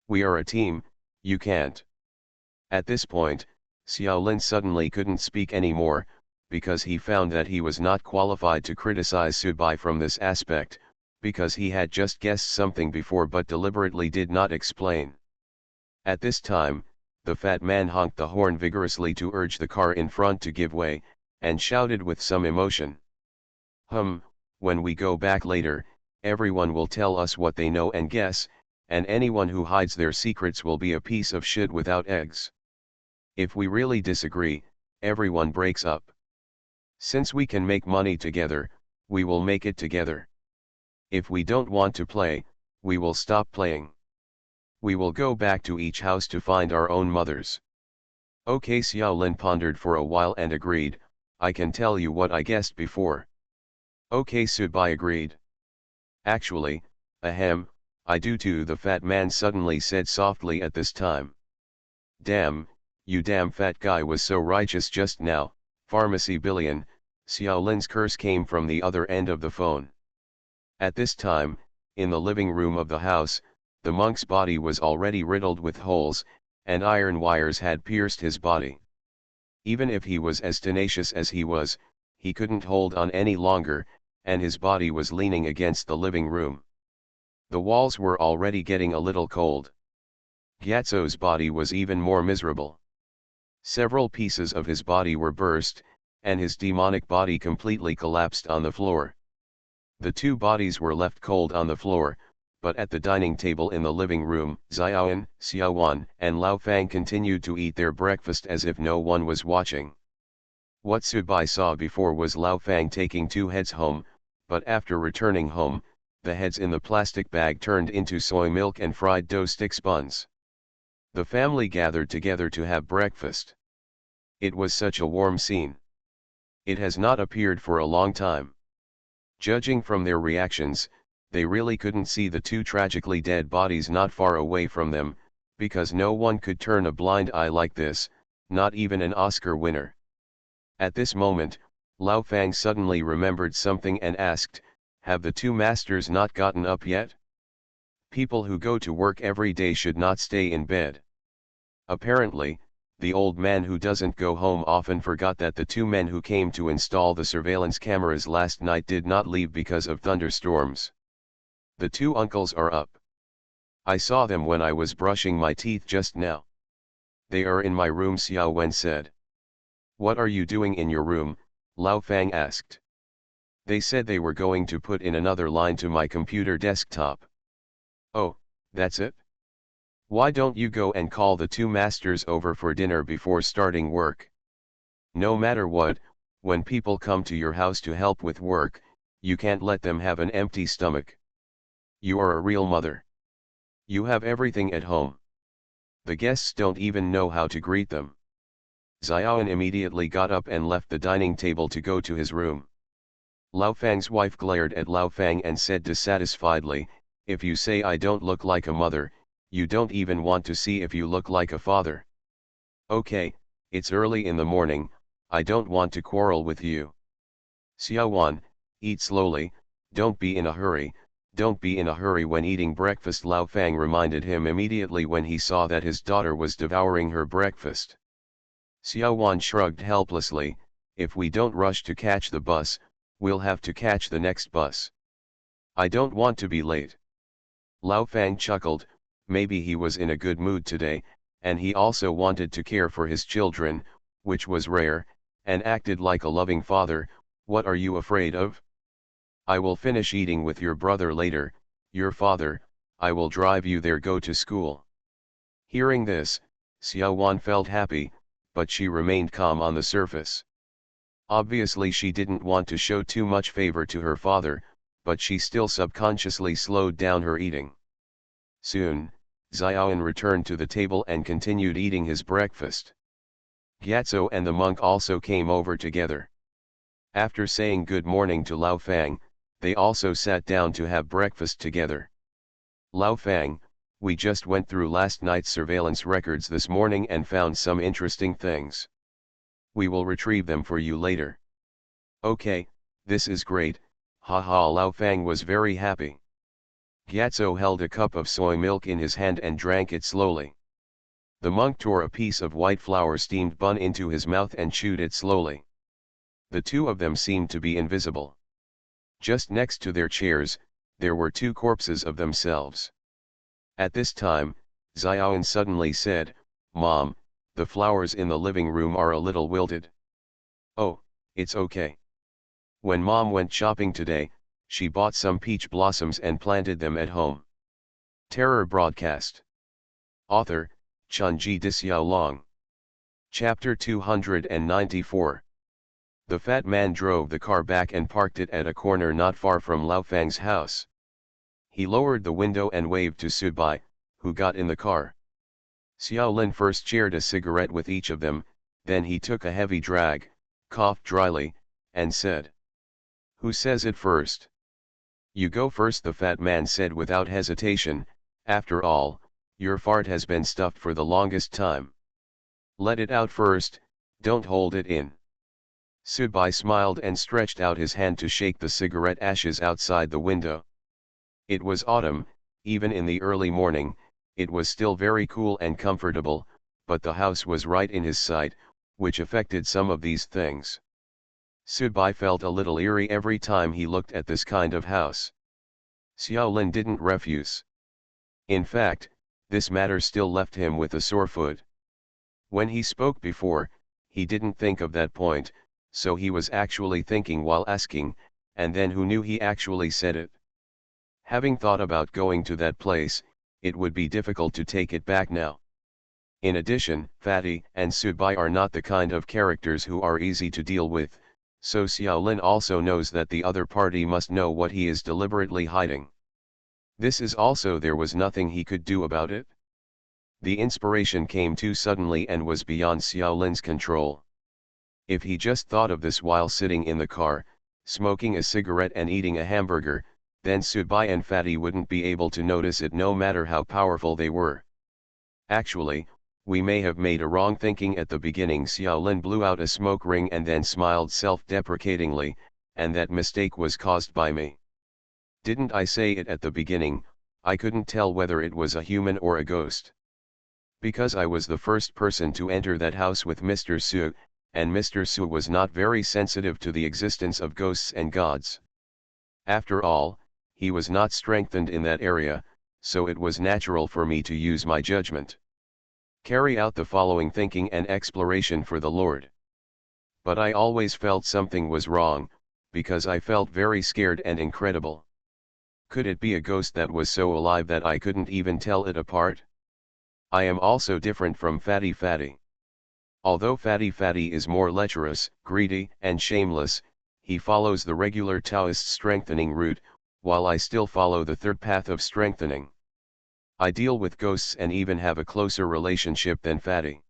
We are a team, you can't. At this point, Xiaolin suddenly couldn't speak anymore, because he found that he was not qualified to criticize Subai from this aspect, because he had just guessed something before but deliberately did not explain. At this time, the fat man honked the horn vigorously to urge the car in front to give way, and shouted with some emotion. When we go back later, everyone will tell us what they know and guess, and anyone who hides their secrets will be a piece of shit without eggs. If we really disagree, everyone breaks up. Since we can make money together, we will make it together. If we don't want to play, we will stop playing. We will go back to each house to find our own mothers. Okay, Xiaolin pondered for a while and agreed, I can tell you what I guessed before. Okay, Subai agreed. Actually, I do too, the fat man suddenly said softly at this time. Damn, you damn fat guy was so righteous just now. Pharmacy billion. Xiaolin's curse came from the other end of the phone. At this time, in the living room of the house, the monk's body was already riddled with holes, and iron wires had pierced his body. Even if he was as tenacious as he was, he couldn't hold on any longer, and his body was leaning against the living room. The walls were already getting a little cold. Gyatso's body was even more miserable. Several pieces of his body were burst, and his demonic body completely collapsed on the floor. The two bodies were left cold on the floor, but at the dining table in the living room, Xiaoan, Xiaowan, and Lao Fang continued to eat their breakfast as if no one was watching. What Subai saw before was Lao Fang taking two heads home, but after returning home, the heads in the plastic bag turned into soy milk and fried dough sticks buns. The family gathered together to have breakfast. It was such a warm scene. It has not appeared for a long time. Judging from their reactions, they really couldn't see the two tragically dead bodies not far away from them, because no one could turn a blind eye like this, not even an Oscar winner. At this moment, Lao Fang suddenly remembered something and asked, have the two masters not gotten up yet? People who go to work every day should not stay in bed. Apparently, the old man who doesn't go home often forgot that the two men who came to install the surveillance cameras last night did not leave because of thunderstorms. The two uncles are up. I saw them when I was brushing my teeth just now. They are in my room, Xiao Wen said. What are you doing in your room? Lao Fang asked. They said they were going to put in another line to my computer desktop. Oh, that's it? Why don't you go and call the two masters over for dinner before starting work? No matter what, when people come to your house to help with work, you can't let them have an empty stomach. You are a real mother. You have everything at home. The guests don't even know how to greet them. Xiaoan immediately got up and left the dining table to go to his room. Lao Fang's wife glared at Lao Fang and said dissatisfiedly, if you say I don't look like a mother, you don't even want to see if you look like a father. Okay, it's early in the morning, I don't want to quarrel with you. Xiaowan, eat slowly, don't be in a hurry. Don't be in a hurry when eating breakfast, Lao Fang reminded him immediately when he saw that his daughter was devouring her breakfast. Xiaowan shrugged helplessly, if we don't rush to catch the bus, We'll have to catch the next bus. I don't want to be late. Lao Fang chuckled. Maybe he was in a good mood today, and he also wanted to care for his children, which was rare, and acted like a loving father. What are you afraid of? I will finish eating with your brother later, your father. I will drive you there. Go to school. Hearing this, Xiao Wan felt happy, but she remained calm on the surface. Obviously she didn't want to show too much favor to her father, but she still subconsciously slowed down her eating. Soon, Xiaoan returned to the table and continued eating his breakfast. Gyatso and the monk also came over together. After saying good morning to Lao Fang, they also sat down to have breakfast together. Lao Fang, we just went through last night's surveillance records this morning and found some interesting things. We will retrieve them for you later. Okay, this is great, haha. Lao Fang was very happy. Gyatso held a cup of soy milk in his hand and drank it slowly. The monk tore a piece of white flour steamed bun into his mouth and chewed it slowly. The two of them seemed to be invisible. Just next to their chairs, there were two corpses of themselves. At this time, Xiaoan suddenly said, "Mom, the flowers in the living room are a little wilted." "Oh, it's okay. When Mom went shopping today, she bought some peach blossoms and planted them at home." Terror broadcast. Author, Chunji Dixiaolong. Chapter 294. The fat man drove the car back and parked it at a corner not far from Lao Fang's house. He lowered the window and waved to Subai, who got in the car. Xiaolin first shared a cigarette with each of them, then he took a heavy drag, coughed dryly, and said, "Who says it first?" "You go first," the fat man said without hesitation. "After all, your fart has been stuffed for the longest time. Let it out first, don't hold it in." Subai smiled and stretched out his hand to shake the cigarette ashes outside the window. It was autumn, even in the early morning, it was still very cool and comfortable, but the house was right in his sight, which affected some of these things. Subai felt a little eerie every time he looked at this kind of house. Xiaolin didn't refuse. In fact, this matter still left him with a sore foot. When he spoke before, he didn't think of that point, so he was actually thinking while asking, and then who knew he actually said it. Having thought about going to that place, it would be difficult to take it back now. In addition, Fatty and Subai are not the kind of characters who are easy to deal with, so Xiaolin also knows that the other party must know what he is deliberately hiding. This is also there was nothing he could do about it. The inspiration came too suddenly and was beyond Xiaolin's control. If he just thought of this while sitting in the car, smoking a cigarette and eating a hamburger, then Subai and Fatty wouldn't be able to notice it no matter how powerful they were. Actually, we may have made a wrong thinking at the beginning. Xiaolin blew out a smoke ring and then smiled self-deprecatingly, and that mistake was caused by me. Didn't I say it at the beginning? I couldn't tell whether it was a human or a ghost. Because I was the first person to enter that house with Mr. Su, and Mr. Su was not very sensitive to the existence of ghosts and gods. After all, he was not strengthened in that area, so it was natural for me to use my judgment. Carry out the following thinking and exploration for the Lord. But I always felt something was wrong, because I felt very scared and incredible. Could it be a ghost that was so alive that I couldn't even tell it apart? I am also different from Fatty Fatty. Although Fatty Fatty is more lecherous, greedy, and shameless, he follows the regular Taoist strengthening route, while I still follow the third path of strengthening. I deal with ghosts and even have a closer relationship than Fatty.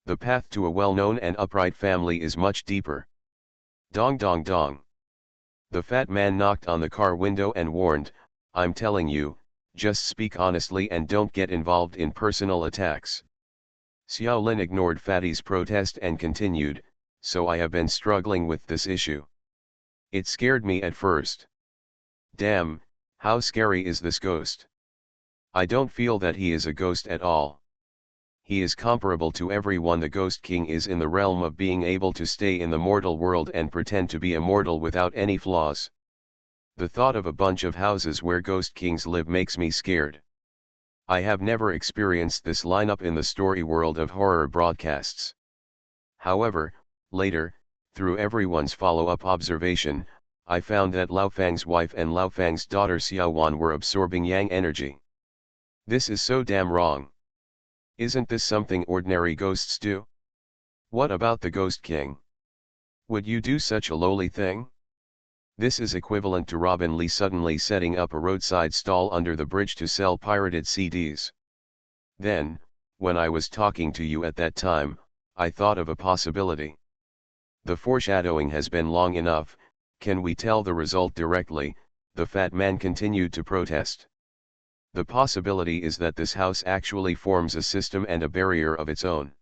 The path to a well-known and upright family is much deeper. Dong dong dong. The fat man knocked on the car window and warned, "I'm telling you, just speak honestly and don't get involved in personal attacks." Xiaolin ignored Fatty's protest and continued, "So I have been struggling with this issue. It scared me at first. Damn, how scary is this ghost? I don't feel that he is a ghost at all. he is comparable to everyone. The Ghost King is in the realm of being able to stay in the mortal world and pretend to be immortal without any flaws. The thought of a bunch of houses where Ghost Kings live makes me scared. I have never experienced this lineup in the story world of horror broadcasts. However, later, through everyone's follow-up observation, I found that Lao Fang's wife and Lao Fang's daughter Xiao Wan were absorbing yang energy. This is so damn wrong. Isn't this something ordinary ghosts do? What about the Ghost King? Would you do such a lowly thing? This is equivalent to Robin Lee suddenly setting up a roadside stall under the bridge to sell pirated CDs. Then, when I was talking to you at that time, I thought of a possibility. The foreshadowing has been long enough, can we tell the result directly? The fat man continued to protest. The possibility is that this house actually forms a system and a barrier of its own.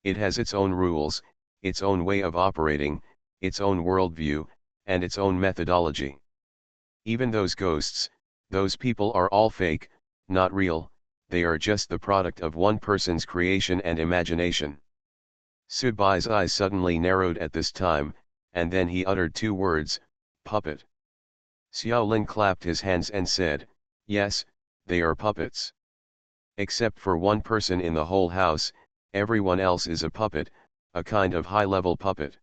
It has its own rules, its own way of operating, its own worldview, and its own methodology. Even those ghosts, those people are all fake, not real, they are just the product of one person's creation and imagination. Subai's eyes suddenly narrowed at this time, and then he uttered two words, puppet. Xiao Lin clapped his hands and said, yes, they are puppets. Except for one person in the whole house, everyone else is a puppet, a kind of high-level puppet.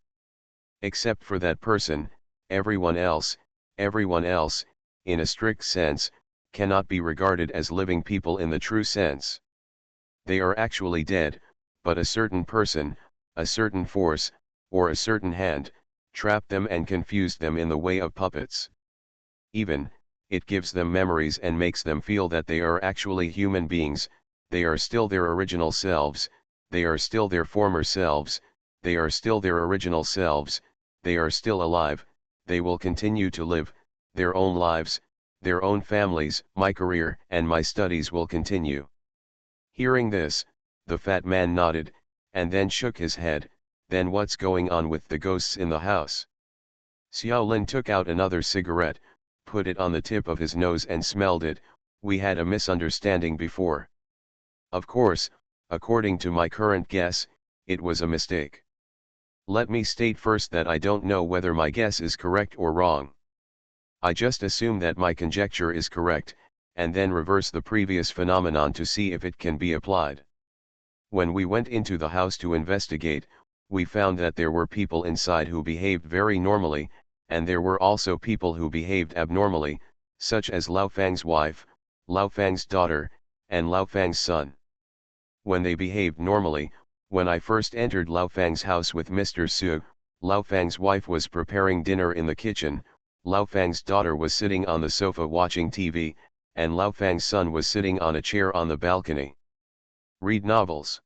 Except for that person, everyone else, in a strict sense, cannot be regarded as living people in the true sense. They are actually dead, but a certain person, a certain force, or a certain hand, trapped them and confused them in the way of puppets. Even, it gives them memories and makes them feel that they are actually human beings, they are still their original selves, they are still their former selves, they are still their original selves, they are still alive, they will continue to live, their own lives, their own families. My career and my studies will continue. Hearing this, the fat man nodded, and then shook his head. Then what's going on with the ghosts in the house? Xiao Lin took out another cigarette, put it on the tip of his nose and smelled it. We had a misunderstanding before. Of course, according to my current guess, it was a mistake. Let me state first that I don't know whether my guess is correct or wrong. I just assume that my conjecture is correct, and then reverse the previous phenomenon to see if it can be applied. When we went into the house to investigate, we found that there were people inside who behaved very normally, and there were also people who behaved abnormally, such as Lao Fang's wife, Lao Fang's daughter, and Lao Fang's son. When they behaved normally, when I first entered Lao Fang's house with Mr. Su, Lao Fang's wife was preparing dinner in the kitchen, Lao Fang's daughter was sitting on the sofa watching TV, and Lao Fang's son was sitting on a chair on the balcony. Read novels.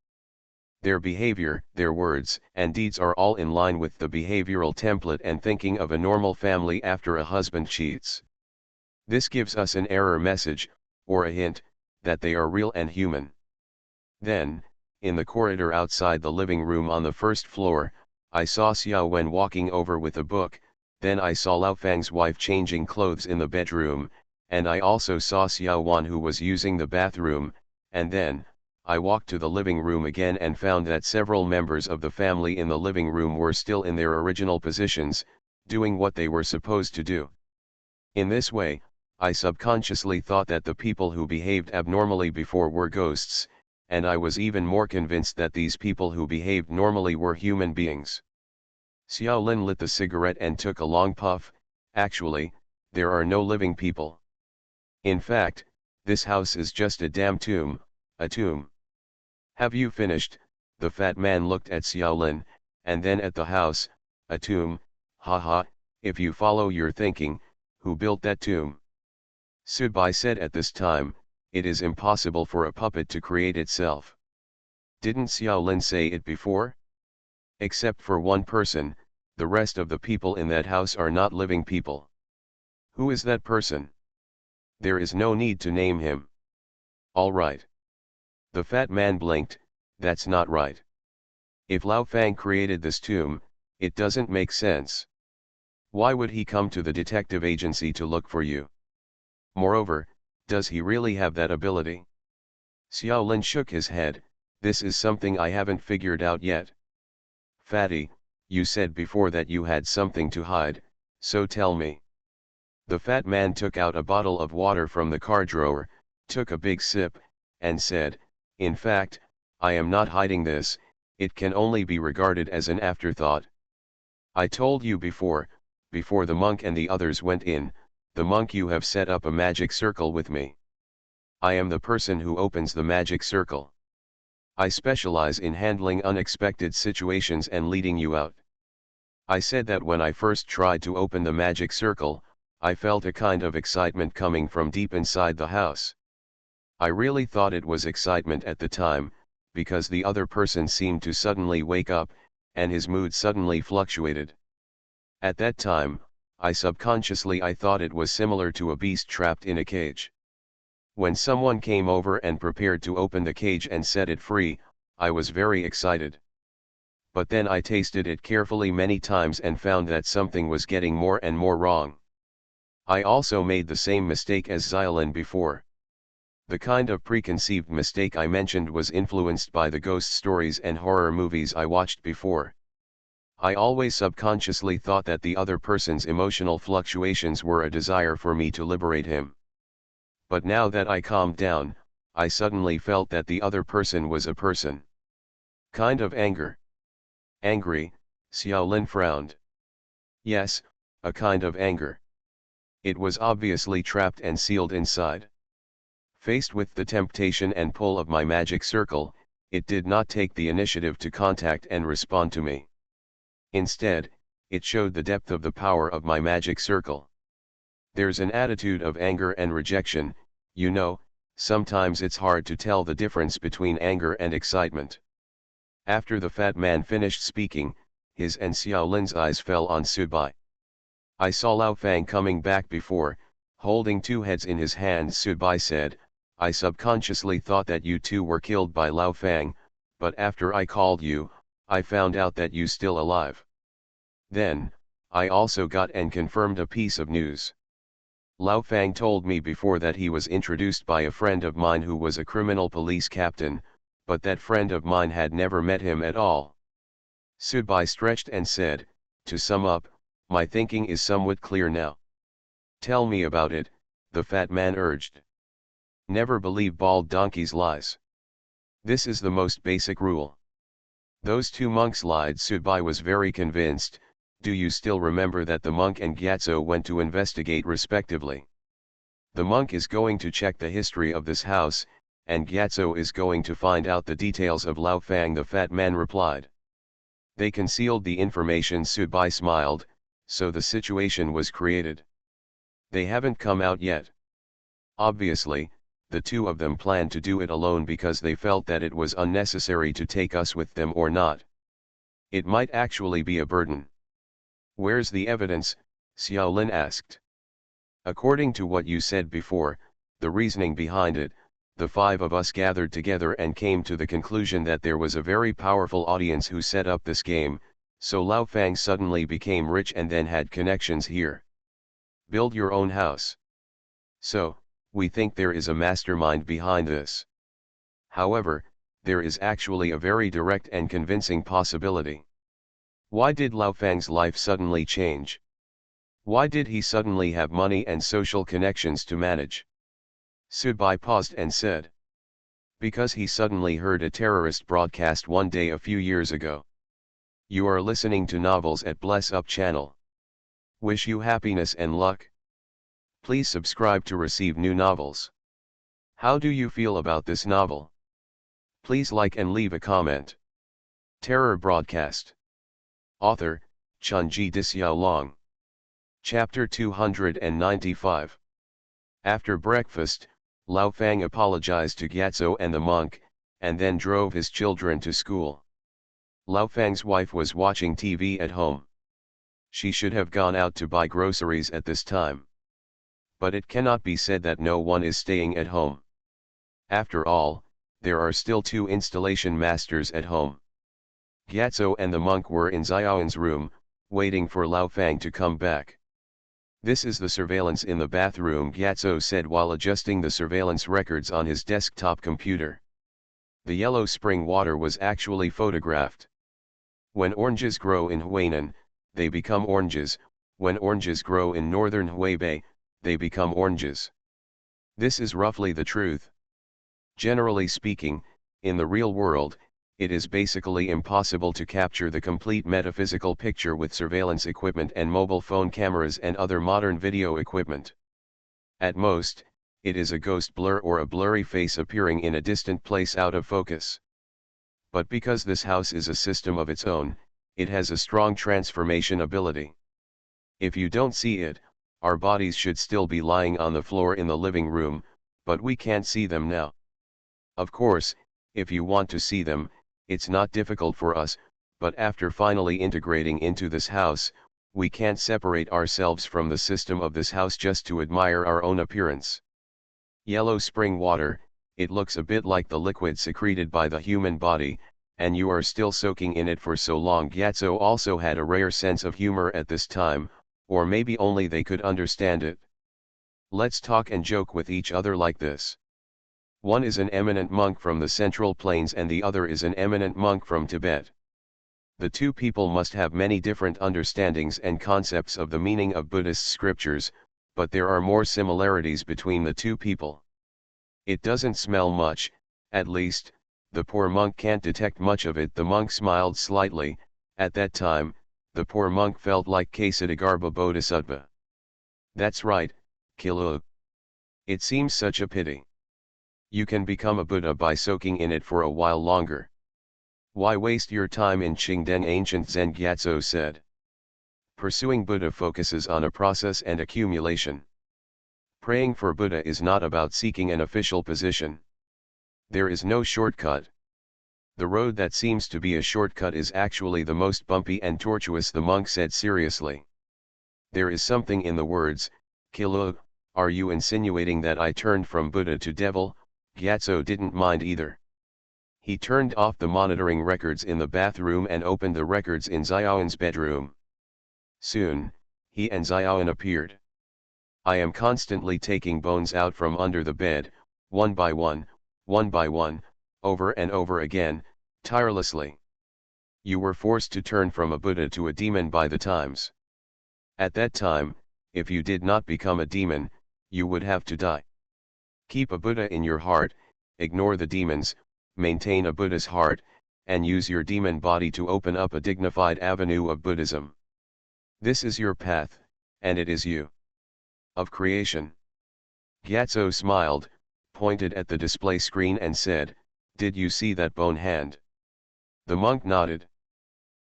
Their behavior, their words and deeds are all in line with the behavioral template and thinking of a normal family after a husband cheats. This gives us an error message, or a hint, that they are real and human. Then, in the corridor outside the living room on the first floor, I saw Xiao Wen walking over with a book, then I saw Lao Fang's wife changing clothes in the bedroom, and I also saw Xiao Wan who was using the bathroom, and then, I walked to the living room again and found that several members of the family in the living room were still in their original positions, doing what they were supposed to do. In this way, I subconsciously thought that the people who behaved abnormally before were ghosts, and I was even more convinced that these people who behaved normally were human beings. Xiao Lin lit the cigarette and took a long puff. Actually, there are no living people. In fact, this house is just a damn tomb, a tomb. Have you finished? The fat man looked at Xiao Lin, and then at the house. A tomb, haha, if you follow your thinking, who built that tomb? Subai said at this time, it is impossible for a puppet to create itself. Didn't Xiao Lin say it before? Except for one person, the rest of the people in that house are not living people. Who is that person? There is no need to name him. All right. The fat man blinked. That's not right. If Lao Fang created this tomb, it doesn't make sense. Why would he come to the detective agency to look for you? Moreover, does he really have that ability? Xiao Lin shook his head. This is something I haven't figured out yet. Fatty, you said before that you had something to hide, so tell me. The fat man took out a bottle of water from the car drawer, took a big sip, and said, in fact, I am not hiding this, it can only be regarded as an afterthought. I told you before the monk and the others went in, the monk you have set up a magic circle with me. I am the person who opens the magic circle. I specialize in handling unexpected situations and leading you out. I said that when I first tried to open the magic circle, I felt a kind of excitement coming from deep inside the house. I really thought it was excitement at the time, because the other person seemed to suddenly wake up, and his mood suddenly fluctuated. At that time, I thought it was similar to a beast trapped in a cage. When someone came over and prepared to open the cage and set it free, I was very excited. But then I tasted it carefully many times and found that something was getting more and more wrong. I also made the same mistake as Xiaolin before. The kind of preconceived mistake I mentioned was influenced by the ghost stories and horror movies I watched before. I always subconsciously thought that the other person's emotional fluctuations were a desire for me to liberate him. But now that I calmed down, I suddenly felt that the other person was a person. Kind of anger. Angry, Xiaolin frowned. Yes, a kind of anger. It was obviously trapped and sealed inside. Faced with the temptation and pull of my magic circle, it did not take the initiative to contact and respond to me. Instead, it showed the depth of the power of my magic circle. There's an attitude of anger and rejection, you know, sometimes it's hard to tell the difference between anger and excitement. After the fat man finished speaking, his and Xiaolin's eyes fell on Subai. I saw Lao Fang coming back before, holding two heads in his hands. Subai said, I subconsciously thought that you two were killed by Lao Fang, but after I called you, I found out that you still alive. Then, I also got and confirmed a piece of news. Lao Fang told me before that he was introduced by a friend of mine who was a criminal police captain, but that friend of mine had never met him at all. Subai stretched and said, to sum up, my thinking is somewhat clear now. Tell me about it, the fat man urged. Never believe bald donkey's lies. This is the most basic rule. Those two monks lied. Subai was very convinced. Do you still remember that the monk and Gyatso went to investigate respectively? The monk is going to check the history of this house, and Gyatso is going to find out the details of Lao Fang, the fat man replied. They concealed the information. Subai smiled, so the situation was created. They haven't come out yet. Obviously, the two of them planned to do it alone because they felt that it was unnecessary to take us with them or not. It might actually be a burden. Where's the evidence? Xiaolin asked. According to what you said before, the reasoning behind it, the five of us gathered together and came to the conclusion that there was a very powerful audience who set up this game, so Lao Fang suddenly became rich and then had connections here. Build your own house. So, we think there is a mastermind behind this. However, there is actually a very direct and convincing possibility. Why did Lao Fang's life suddenly change? Why did he suddenly have money and social connections to manage? Subai paused and said. Because he suddenly heard a terrorist broadcast one day a few years ago. You are listening to Novels at Bless Up channel. Wish you happiness and luck. Please subscribe to receive new novels. How do you feel about this novel? Please like and leave a comment. Terror Broadcast. Author, Chunji Dixiaolong. Chapter 295. After breakfast, Lao Fang apologized to Gyatso and the monk, and then drove his children to school. Lao Fang's wife was watching TV at home. She should have gone out to buy groceries at this time. But it cannot be said that no one is staying at home. After all, there are still two installation masters at home. Gyatso and the monk were in Xiaolin's room, waiting for Lao Fang to come back. This is the surveillance in the bathroom, Gyatso said while adjusting the surveillance records on his desktop computer. The yellow spring water was actually photographed. When oranges grow in Huainan, they become oranges. When oranges grow in northern Hubei, they become oranges. This is roughly the truth. Generally speaking, in the real world, it is basically impossible to capture the complete metaphysical picture with surveillance equipment and mobile phone cameras and other modern video equipment. At most, it is a ghost blur or a blurry face appearing in a distant place out of focus. But because this house is a system of its own, it has a strong transformation ability. If you don't see it, our bodies should still be lying on the floor in the living room, but we can't see them now. Of course, if you want to see them, it's not difficult for us, but after finally integrating into this house, we can't separate ourselves from the system of this house just to admire our own appearance. Yellow spring water, it looks a bit like the liquid secreted by the human body, and you are still soaking in it for so long. Gyatso also had a rare sense of humor at this time, or maybe only they could understand it. Let's talk and joke with each other like this. One is an eminent monk from the Central Plains and the other is an eminent monk from Tibet. The two people must have many different understandings and concepts of the meaning of Buddhist scriptures, but there are more similarities between the two people. It doesn't smell much, at least, the poor monk can't detect much of it. The monk smiled slightly. At that time, the poor monk felt like Ksatagarbha Bodhisattva. That's right, Kilu. It seems such a pity. You can become a Buddha by soaking in it for a while longer. Why waste your time in Qingdeng? Ancient Zen Gyatso said. Pursuing Buddha focuses on a process and accumulation. Praying for Buddha is not about seeking an official position. There is no shortcut. The road that seems to be a shortcut is actually the most bumpy and tortuous, the monk said seriously. There is something in the words, Kilu. Are you insinuating that I turned from Buddha to devil? Gyatso didn't mind either. He turned off the monitoring records in the bathroom and opened the records in Xiaoan's bedroom. Soon, he and Xiaoan appeared. I am constantly taking bones out from under the bed, one by one, over and over again, tirelessly. You were forced to turn from a Buddha to a demon by the times. At that time, if you did not become a demon, you would have to die. Keep a Buddha in your heart, ignore the demons, maintain a Buddha's heart, and use your demon body to open up a dignified avenue of Buddhism. This is your path, and it is you. Of creation. Gyatso smiled, pointed at the display screen and said, "Did you see that bone hand?" The monk nodded.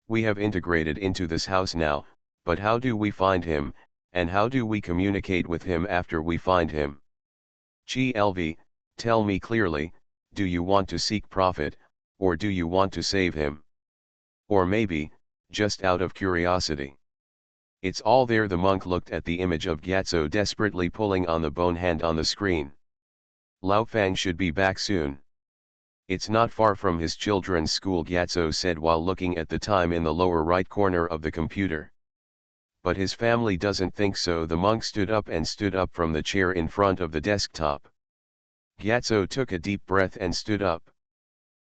We have integrated into this house now, but how do we find him, and how do we communicate with him after we find him? GLV, tell me clearly, do you want to seek profit, or do you want to save him? Or maybe, just out of curiosity. It's all there. The monk looked at the image of Gyatso desperately pulling on the bone hand on the screen. Lao Fang should be back soon. It's not far from his children's school, Gyatso said while looking at the time in the lower right corner of the computer. But his family doesn't think so. The monk stood up from the chair in front of the desktop. Gyatso took a deep breath and stood up.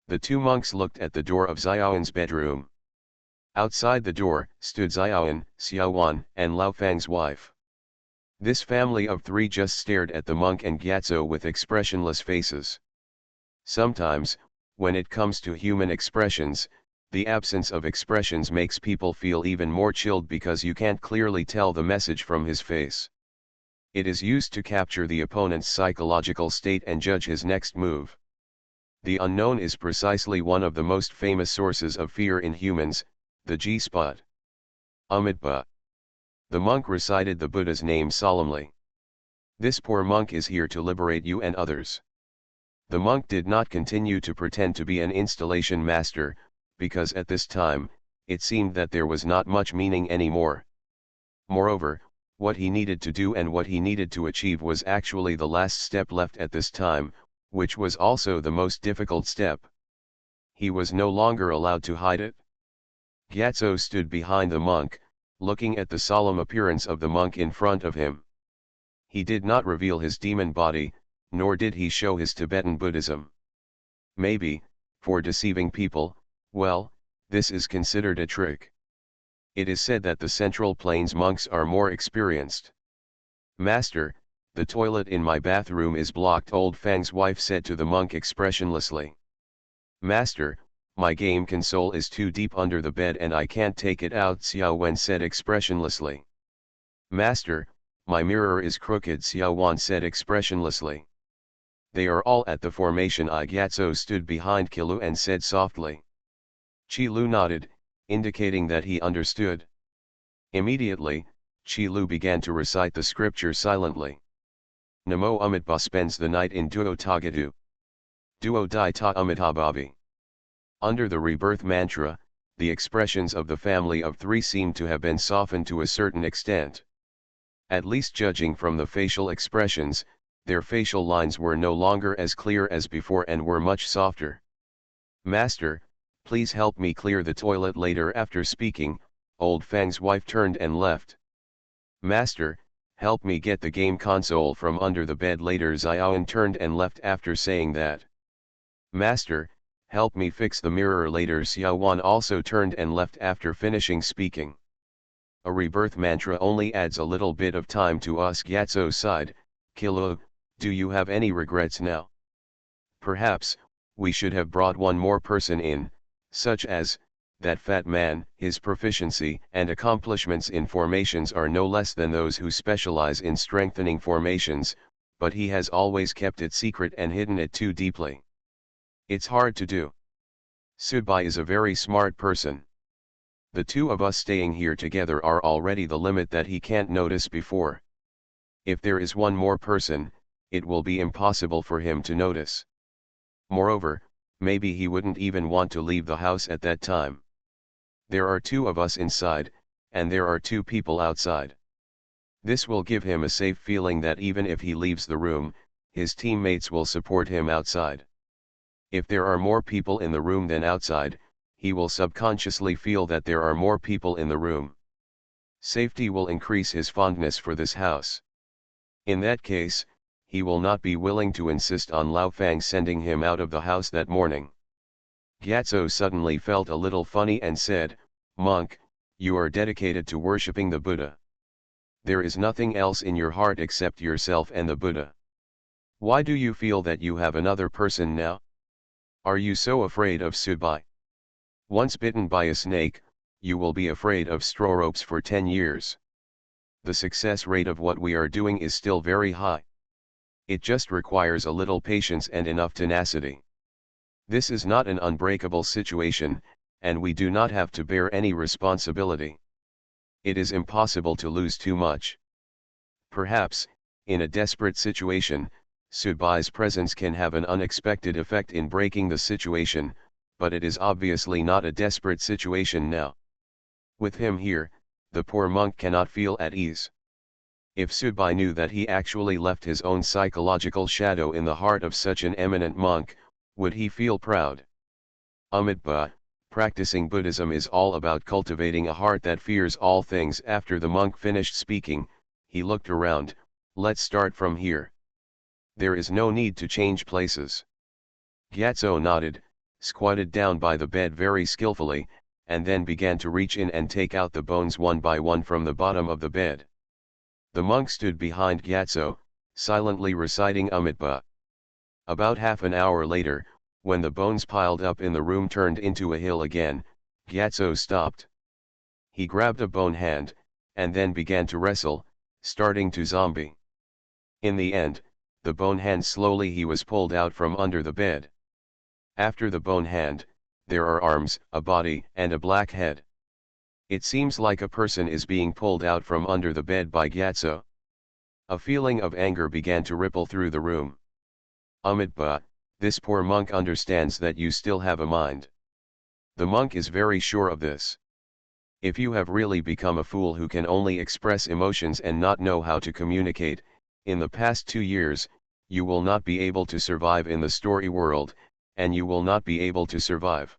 The two monks looked at the door of Xiaoan's bedroom. Outside the door stood Xiaoan, Xiaowan, and Lao Fang's wife. This family of three just stared at the monk and Gyatso with expressionless faces. Sometimes, when it comes to human expressions, the absence of expressions makes people feel even more chilled because you can't clearly tell the message from his face. It is used to capture the opponent's psychological state and judge his next move. The unknown is precisely one of the most famous sources of fear in humans, the G-spot. Amitabha. The monk recited the Buddha's name solemnly. This poor monk is here to liberate you and others. The monk did not continue to pretend to be an installation master, because at this time, it seemed that there was not much meaning anymore. Moreover, what he needed to do and what he needed to achieve was actually the last step left at this time, which was also the most difficult step. He was no longer allowed to hide it. Gyatso stood behind the monk, looking at the solemn appearance of the monk in front of him. He did not reveal his demon body, nor did he show his Tibetan Buddhism. Maybe, For deceiving people, well, this is considered a trick. It is said that the Central Plains monks are more experienced. Master, the toilet in my bathroom is blocked, Old Fang's wife said to the monk expressionlessly. Master, my game console is too deep under the bed and I can't take it out, Xiao Wen said expressionlessly. Master, my mirror is crooked, Xiao Wan said expressionlessly. They are all at the formation. Gyatso stood behind Qilu and said softly. Qi Lu nodded, indicating that he understood. Immediately, Qi Lu began to recite the scripture silently. Namo Amitabha spends the night in Duo Tagadu. Duo Dai Ta Amitabhavi. Under the rebirth mantra, the expressions of the family of three seem to have been softened to a certain extent. At least judging from the facial expressions, their facial lines were no longer as clear as before and were much softer. Master, please help me clear the toilet later. After speaking, Old Fang's wife turned and left. Master, help me get the game console from under the bed later. Xiaoan turned and left after saying that. Master, help me fix the mirror later. Xiaowan also turned and left after finishing speaking. A rebirth mantra only adds a little bit of time to us. Gyatso sighed. Qilu, do you have any regrets now? Perhaps, we should have brought one more person in, such as, that fat man. His proficiency and accomplishments in formations are no less than those who specialize in strengthening formations, but he has always kept it secret and hidden it too deeply. It's hard to do. Subai is a very smart person. The two of us staying here together are already the limit that he can't notice before. If there is one more person, it will be impossible for him to notice. Moreover, maybe he wouldn't even want to leave the house at that time. There are two of us inside, and there are two people outside. This will give him a safe feeling that even if he leaves the room, his teammates will support him outside. If there are more people in the room than outside, he will subconsciously feel that there are more people in the room. Safety will increase his fondness for this house. In that case, he will not be willing to insist on Lao Fang sending him out of the house that morning. Gyatso suddenly felt a little funny and said, Monk, you are dedicated to worshipping the Buddha. There is nothing else in your heart except yourself and the Buddha. Why do you feel that you have another person now? Are you so afraid of Subai? Once bitten by a snake, you will be afraid of straw ropes for 10 years. The success rate of what we are doing is still very high. It just requires a little patience and enough tenacity. This is not an unbreakable situation, and we do not have to bear any responsibility. It is impossible to lose too much. Perhaps, in a desperate situation, Subai's presence can have an unexpected effect in breaking the situation, but it is obviously not a desperate situation now. With him here, the poor monk cannot feel at ease. If Subai knew that he actually left his own psychological shadow in the heart of such an eminent monk, would he feel proud? Amitabha, practicing Buddhism is all about cultivating a heart that fears all things. After the monk finished speaking, he looked around. Let's start from here. There is no need to change places. Gyatso nodded, squatted down by the bed very skillfully, and then began to reach in and take out the bones one by one from the bottom of the bed. The monk stood behind Gyatso, silently reciting Amitabha. About half an hour later, when the bones piled up in the room turned into a hill again, Gyatso stopped. He grabbed a bone hand, and then began to wrestle, starting to zombie. In the end, the bone hand slowly he was pulled out from under the bed. After the bone hand, there are arms, a body, and a black head. It seems like a person is being pulled out from under the bed by Gyatso. A feeling of anger began to ripple through the room. Amitabha, this poor monk understands that you still have a mind. The monk is very sure of this. If you have really become a fool who can only express emotions and not know how to communicate, in the past 2 years, you will not be able to survive in the story world, and you will not be able to survive.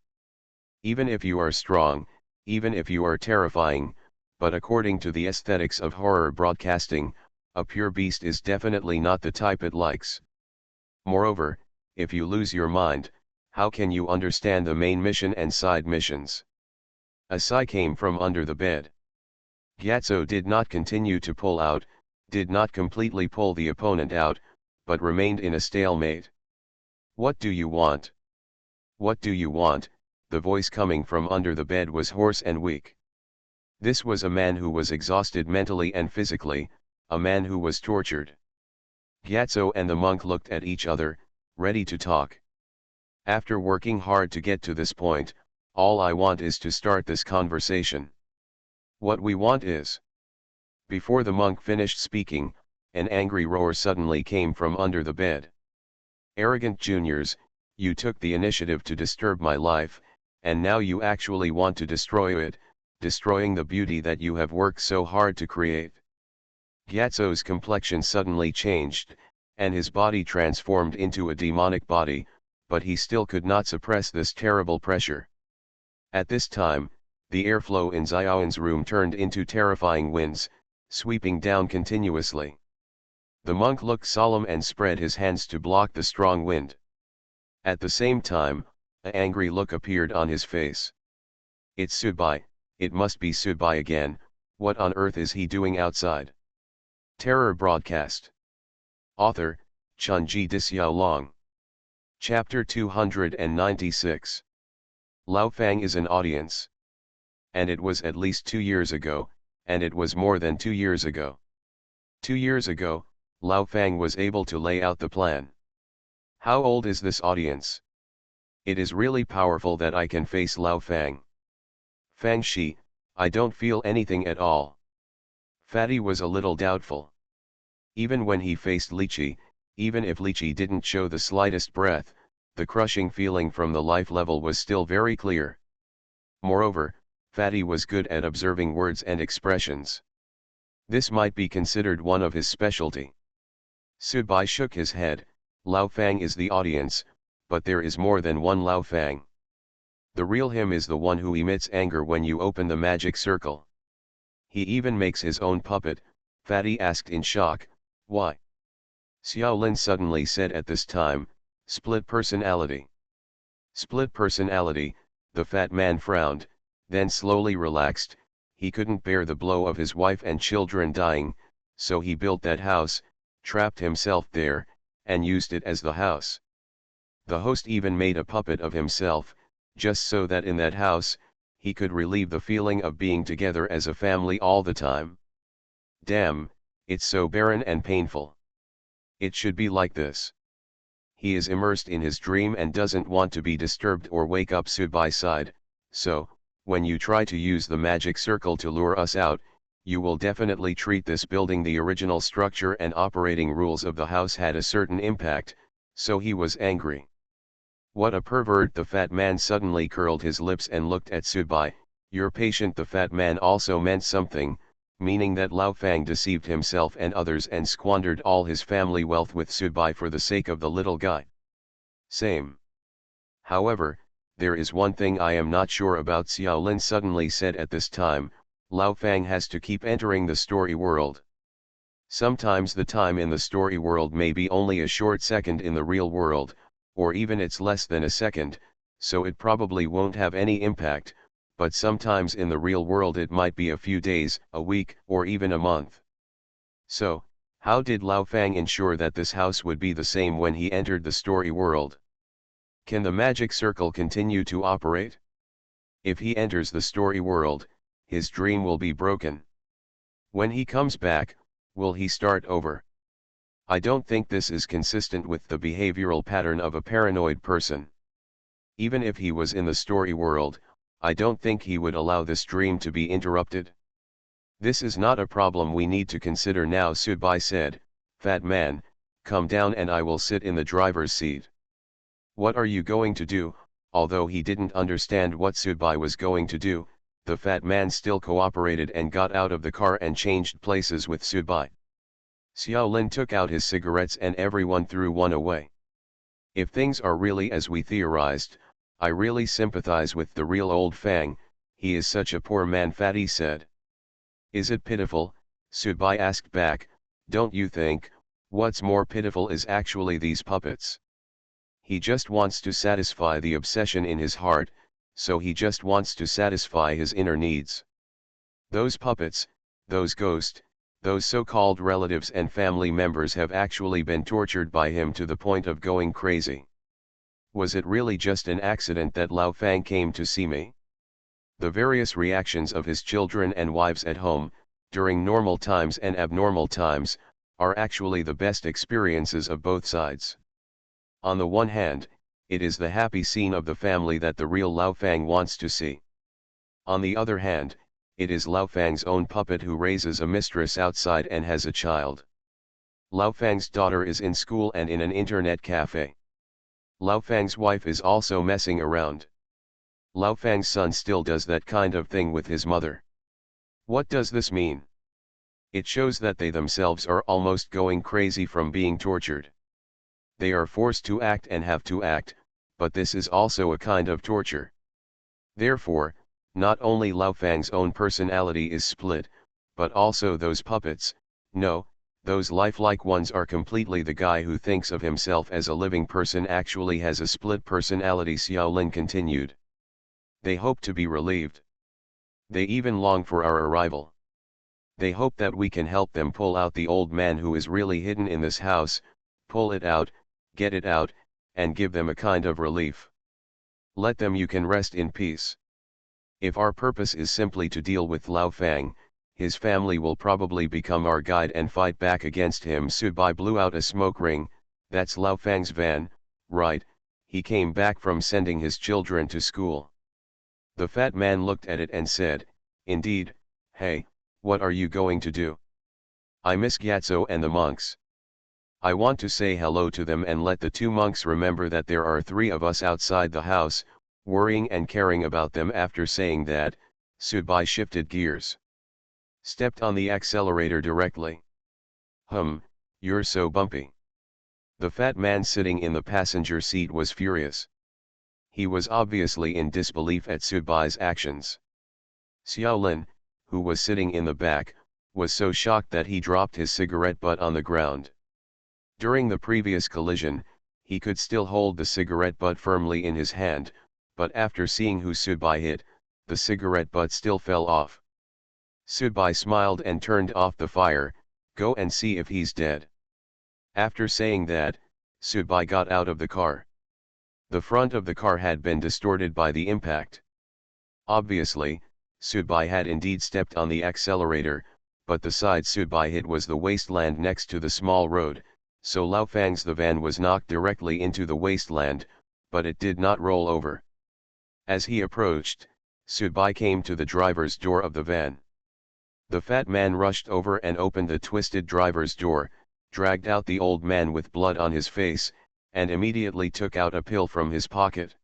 Even if you are strong, even if you are terrifying, but according to the aesthetics of horror broadcasting, a pure beast is definitely not the type it likes. Moreover, if you lose your mind, How can you understand the main mission and side missions? A sigh came from under the bed. Gyatso did not continue to pull out, did not completely pull the opponent out, but remained in a stalemate. What do you want? What do you want? The voice coming from under the bed was hoarse and weak. This was a man who was exhausted mentally and physically, a man who was tortured. Gyatso and the monk looked at each other, ready to talk. After working hard to get to this point, all I want is to start this conversation. What we want is... Before the monk finished speaking, an angry roar suddenly came from under the bed. Arrogant juniors, you took the initiative to disturb my life, and now you actually want to destroy it, destroying the beauty that you have worked so hard to create. Gyatso's complexion suddenly changed, and his body transformed into a demonic body, but he still could not suppress this terrible pressure. At this time, the airflow in Xiaoan's room turned into terrifying winds, sweeping down continuously. The monk looked solemn and spread his hands to block the strong wind. At the same time, an angry look appeared on his face. It's Subai, it must be Subai again, what on earth is he doing outside? Terror Broadcast. Author, Chunji Dixiaolong. Chapter 296. Lao Fang is an audience. And it was at least 2 years ago, and it was more than 2 years ago. 2 years ago, Lao Fang was able to lay out the plan. How old is this audience? It is really powerful that I can face Lao Fang. Fang Shi, I don't feel anything at all. Fatty was a little doubtful. Even when he faced Lychee, even if Lychee didn't show the slightest breath, the crushing feeling from the life level was still very clear. Moreover, Fatty was good at observing words and expressions. This might be considered one of his specialty. Subai shook his head. Lao Fang is the audience, but there is more than one Lao Fang. The real him is the one who emits anger when you open the magic circle. He even makes his own puppet. Fatty asked in shock, why? Xiaolin suddenly said at this time, split personality. Split personality, the fat man frowned, then slowly relaxed. He couldn't bear the blow of his wife and children dying, so he built that house, trapped himself there, and used it as the house. The host even made a puppet of himself, just so that in that house, he could relieve the feeling of being together as a family all the time. Damn, it's so barren and painful. It should be like this. He is immersed in his dream and doesn't want to be disturbed or wake up Subai side, so, when you try to use the magic circle to lure us out, you will definitely treat this building the original structure and operating rules of the house had a certain impact, so he was angry. What a pervert! The fat man suddenly curled his lips and looked at Subai. You're patient. The fat man also meant something, meaning that Lao Fang deceived himself and others and squandered all his family wealth with Subai for the sake of the little guy. Same. However, there is one thing I am not sure about, Xiaolin suddenly said at this time. Lao Fang has to keep entering the story world. Sometimes the time in the story world may be only a short second in the real world, or even it's less than a second, so it probably won't have any impact, but sometimes in the real world it might be a few days, a week, or even a month. So, how did Lao Fang ensure that this house would be the same when he entered the story world? Can the magic circle continue to operate? If he enters the story world, his dream will be broken. When he comes back, will he start over? I don't think this is consistent with the behavioral pattern of a paranoid person. Even if he was in the story world, I don't think he would allow this dream to be interrupted. This is not a problem we need to consider now, Subai said. Fat man, come down and I will sit in the driver's seat. What are you going to do? Although he didn't understand what Subai was going to do, the fat man still cooperated and got out of the car and changed places with Subai. Xiaolin took out his cigarettes and everyone threw one away. If things are really as we theorized, I really sympathize with the real old Fang. He is such a poor man, Fatty said. Is it pitiful? Subai asked back. Don't you think? What's more pitiful is actually these puppets. He just wants to satisfy the obsession in his heart, so he just wants to satisfy his inner needs. Those puppets, those ghosts, those so-called relatives and family members have actually been tortured by him to the point of going crazy. Was it really just an accident that Lao Fang came to see me? The various reactions of his children and wives at home, during normal times and abnormal times, are actually the best experiences of both sides. On the one hand, it is the happy scene of the family that the real Lao Fang wants to see. On the other hand, it is Lao Fang's own puppet who raises a mistress outside and has a child. Lao Fang's daughter is in school and in an internet cafe. Lao Fang's wife is also messing around. Lao Fang's son still does that kind of thing with his mother. What does this mean? It shows that they themselves are almost going crazy from being tortured. They are forced to act and have to act, but this is also a kind of torture. Therefore, not only Lao Fang's own personality is split, but also those puppets, no, those lifelike ones are completely. The guy who thinks of himself as a living person actually has a split personality, Xiaolin continued. They hope to be relieved. They even long for our arrival. They hope that we can help them pull out the old man who is really hidden in this house, pull it out, get it out, and give them a kind of relief. Let them you can rest in peace. If our purpose is simply to deal with Lao Fang, his family will probably become our guide and fight back against him. Subai blew out a smoke ring. That's Lao Fang's van, right? He came back from sending his children to school. The fat man looked at it and said, indeed. Hey, what are you going to do? I miss Gyatso and the monks. I want to say hello to them and let the two monks remember that there are three of us outside the house, worrying and caring about them. After saying that, Subai shifted gears. Stepped on the accelerator directly. You're so bumpy. The fat man sitting in the passenger seat was furious. He was obviously in disbelief at Subai's actions. Xiaolin, who was sitting in the back, was so shocked that he dropped his cigarette butt on the ground. During the previous collision, he could still hold the cigarette butt firmly in his hand, but after seeing who Subai hit, the cigarette butt still fell off. Subai smiled and turned off the fire. Go and see if he's dead. After saying that, Subai got out of the car. The front of the car had been distorted by the impact. Obviously, Subai had indeed stepped on the accelerator, but the side Subai hit was the wasteland next to the small road, so Lao Fang's the van was knocked directly into the wasteland, but it did not roll over. As he approached, Subai came to the driver's door of the van. The fat man rushed over and opened the twisted driver's door, dragged out the old man with blood on his face, and immediately took out a pill from his pocket.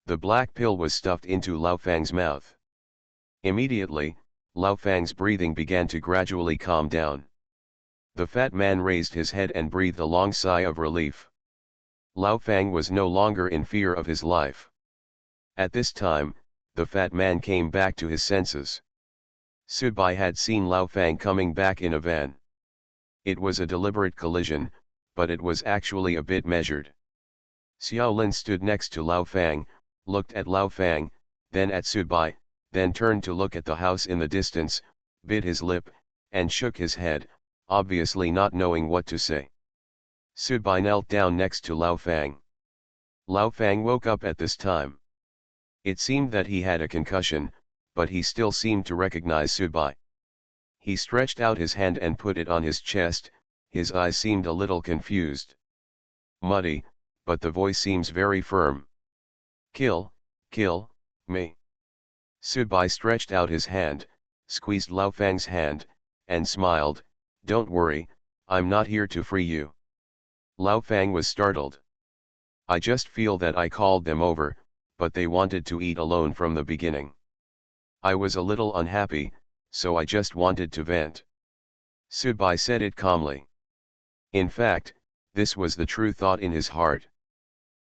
The black pill was stuffed into Lao Fang's mouth. Immediately, Lao Fang's breathing began to gradually calm down. The fat man raised his head and breathed a long sigh of relief. Lao Fang was no longer in fear of his life. At this time, the fat man came back to his senses. Subai had seen Lao Fang coming back in a van. It was a deliberate collision, but it was actually a bit measured. Xiaolin stood next to Lao Fang, looked at Lao Fang, then at Subai, then turned to look at the house in the distance, bit his lip, and shook his head, obviously not knowing what to say. Subai knelt down next to Lao Fang. Lao Fang woke up at this time. It seemed that he had a concussion, but he still seemed to recognize Subai. He stretched out his hand and put it on his chest. His eyes seemed a little confused. Muddy, but the voice seems very firm. Kill me. Subai stretched out his hand, squeezed Lao Fang's hand, and smiled. Don't worry, I'm not here to free you. Lao Fang was startled. I just feel that I called them over, but they wanted to eat alone from the beginning. I was a little unhappy, so I just wanted to vent. Subai said it calmly. In fact, this was the true thought in his heart.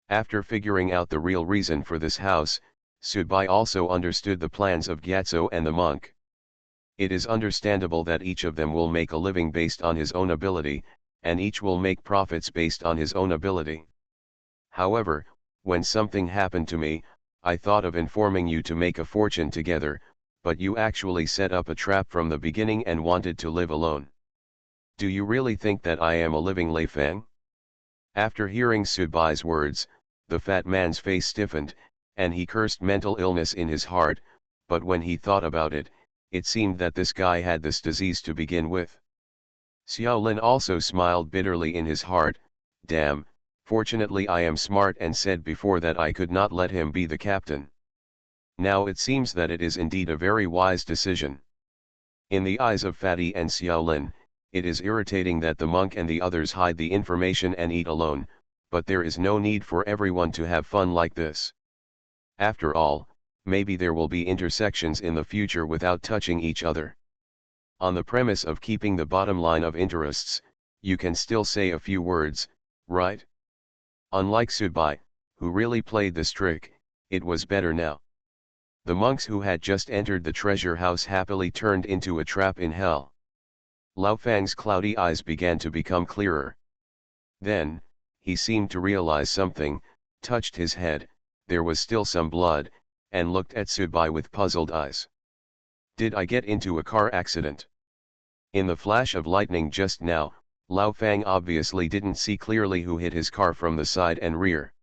After figuring out the real reason for this house, Subai also understood the plans of Gyatso and the monk. It is understandable that each of them will make a living based on his own ability, and each will make profits based on his own ability. However, when something happened to me, I thought of informing you to make a fortune together, but you actually set up a trap from the beginning and wanted to live alone. Do you really think that I am a living Lai Fang? After hearing Sudbai's words, the fat man's face stiffened, and he cursed mental illness in his heart, but when he thought about it, it seemed that this guy had this disease to begin with. Xiaolin also smiled bitterly in his heart. Damn, fortunately I am smart and said before that I could not let him be the captain. Now it seems that it is indeed a very wise decision. In the eyes of Fatty and Xiaolin, it is irritating that the monk and the others hide the information and eat alone, but there is no need for everyone to have fun like this. After all, maybe there will be intersections in the future without touching each other. On the premise of keeping the bottom line of interests, you can still say a few words, right? Unlike Sudbai, who really played this trick, it was better now. The monks who had just entered the treasure house happily turned into a trap in hell. Lao Fang's cloudy eyes began to become clearer. Then, he seemed to realize something, touched his head, there was still some blood, and looked at Sudbai with puzzled eyes. Did I get into a car accident? In the flash of lightning just now, Lao Fang obviously didn't see clearly who hit his car from the side and rear.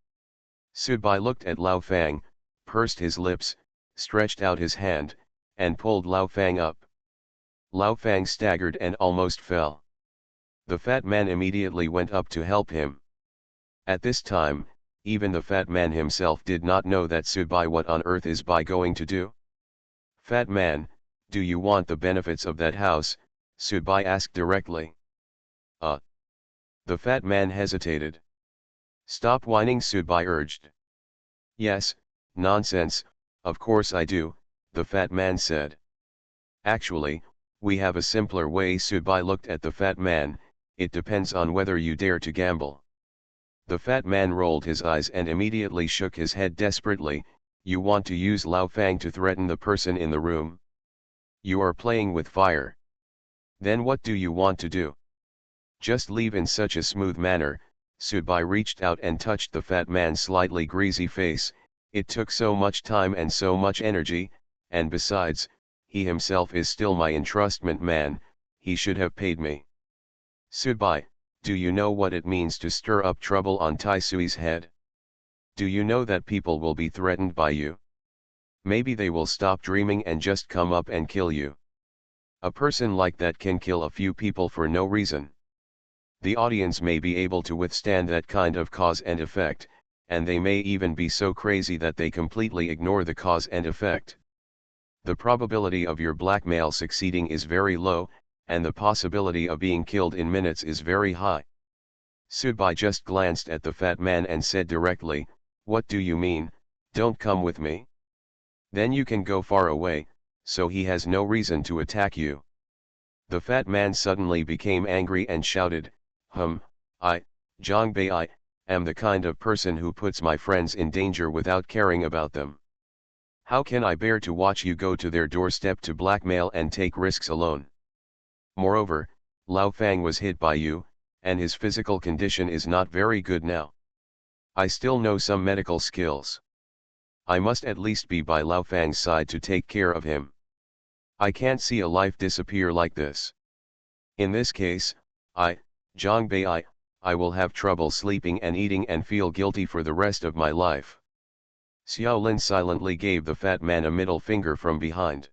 Sudbai looked at Lao Fang, pursed his lips, stretched out his hand, and pulled Lao Fang up. Lao Fang staggered and almost fell. The fat man immediately went up to help him. At this time, even the fat man himself did not know that Sudbai what on earth is Bai going to do. Fat man, do you want the benefits of that house? Sudbai asked directly. The fat man hesitated. Stop whining, Sudbai urged. Yes, nonsense, of course I do, the fat man said. Actually, we have a simpler way. Sudbai looked at the fat man, it depends on whether you dare to gamble. The fat man rolled his eyes and immediately shook his head desperately. You want to use Lao Fang to threaten the person in the room? You are playing with fire. Then what do you want to do? Just leave in such a smooth manner. Sudbai reached out and touched the fat man's slightly greasy face. It took so much time and so much energy, and besides, he himself is still my entrustment man, he should have paid me. Sudbai, do you know what it means to stir up trouble on Tai Sui's head? Do you know that people will be threatened by you? Maybe they will stop dreaming and just come up and kill you. A person like that can kill a few people for no reason. The audience may be able to withstand that kind of cause and effect, and they may even be so crazy that they completely ignore the cause and effect. The probability of your blackmail succeeding is very low, and the possibility of being killed in minutes is very high. Sudbai just glanced at the fat man and said directly, what do you mean, don't come with me? Then you can go far away, so he has no reason to attack you. The fat man suddenly became angry and shouted, Zhang Bei, I am the kind of person who puts my friends in danger without caring about them. How can I bear to watch you go to their doorstep to blackmail and take risks alone? Moreover, Lao Fang was hit by you, and his physical condition is not very good now. I still know some medical skills. I must at least be by Lao Fang's side to take care of him. I can't see a life disappear like this. In this case, Zhang Bei, I will have trouble sleeping and eating and feel guilty for the rest of my life. Xiaolin silently gave the fat man a middle finger from behind.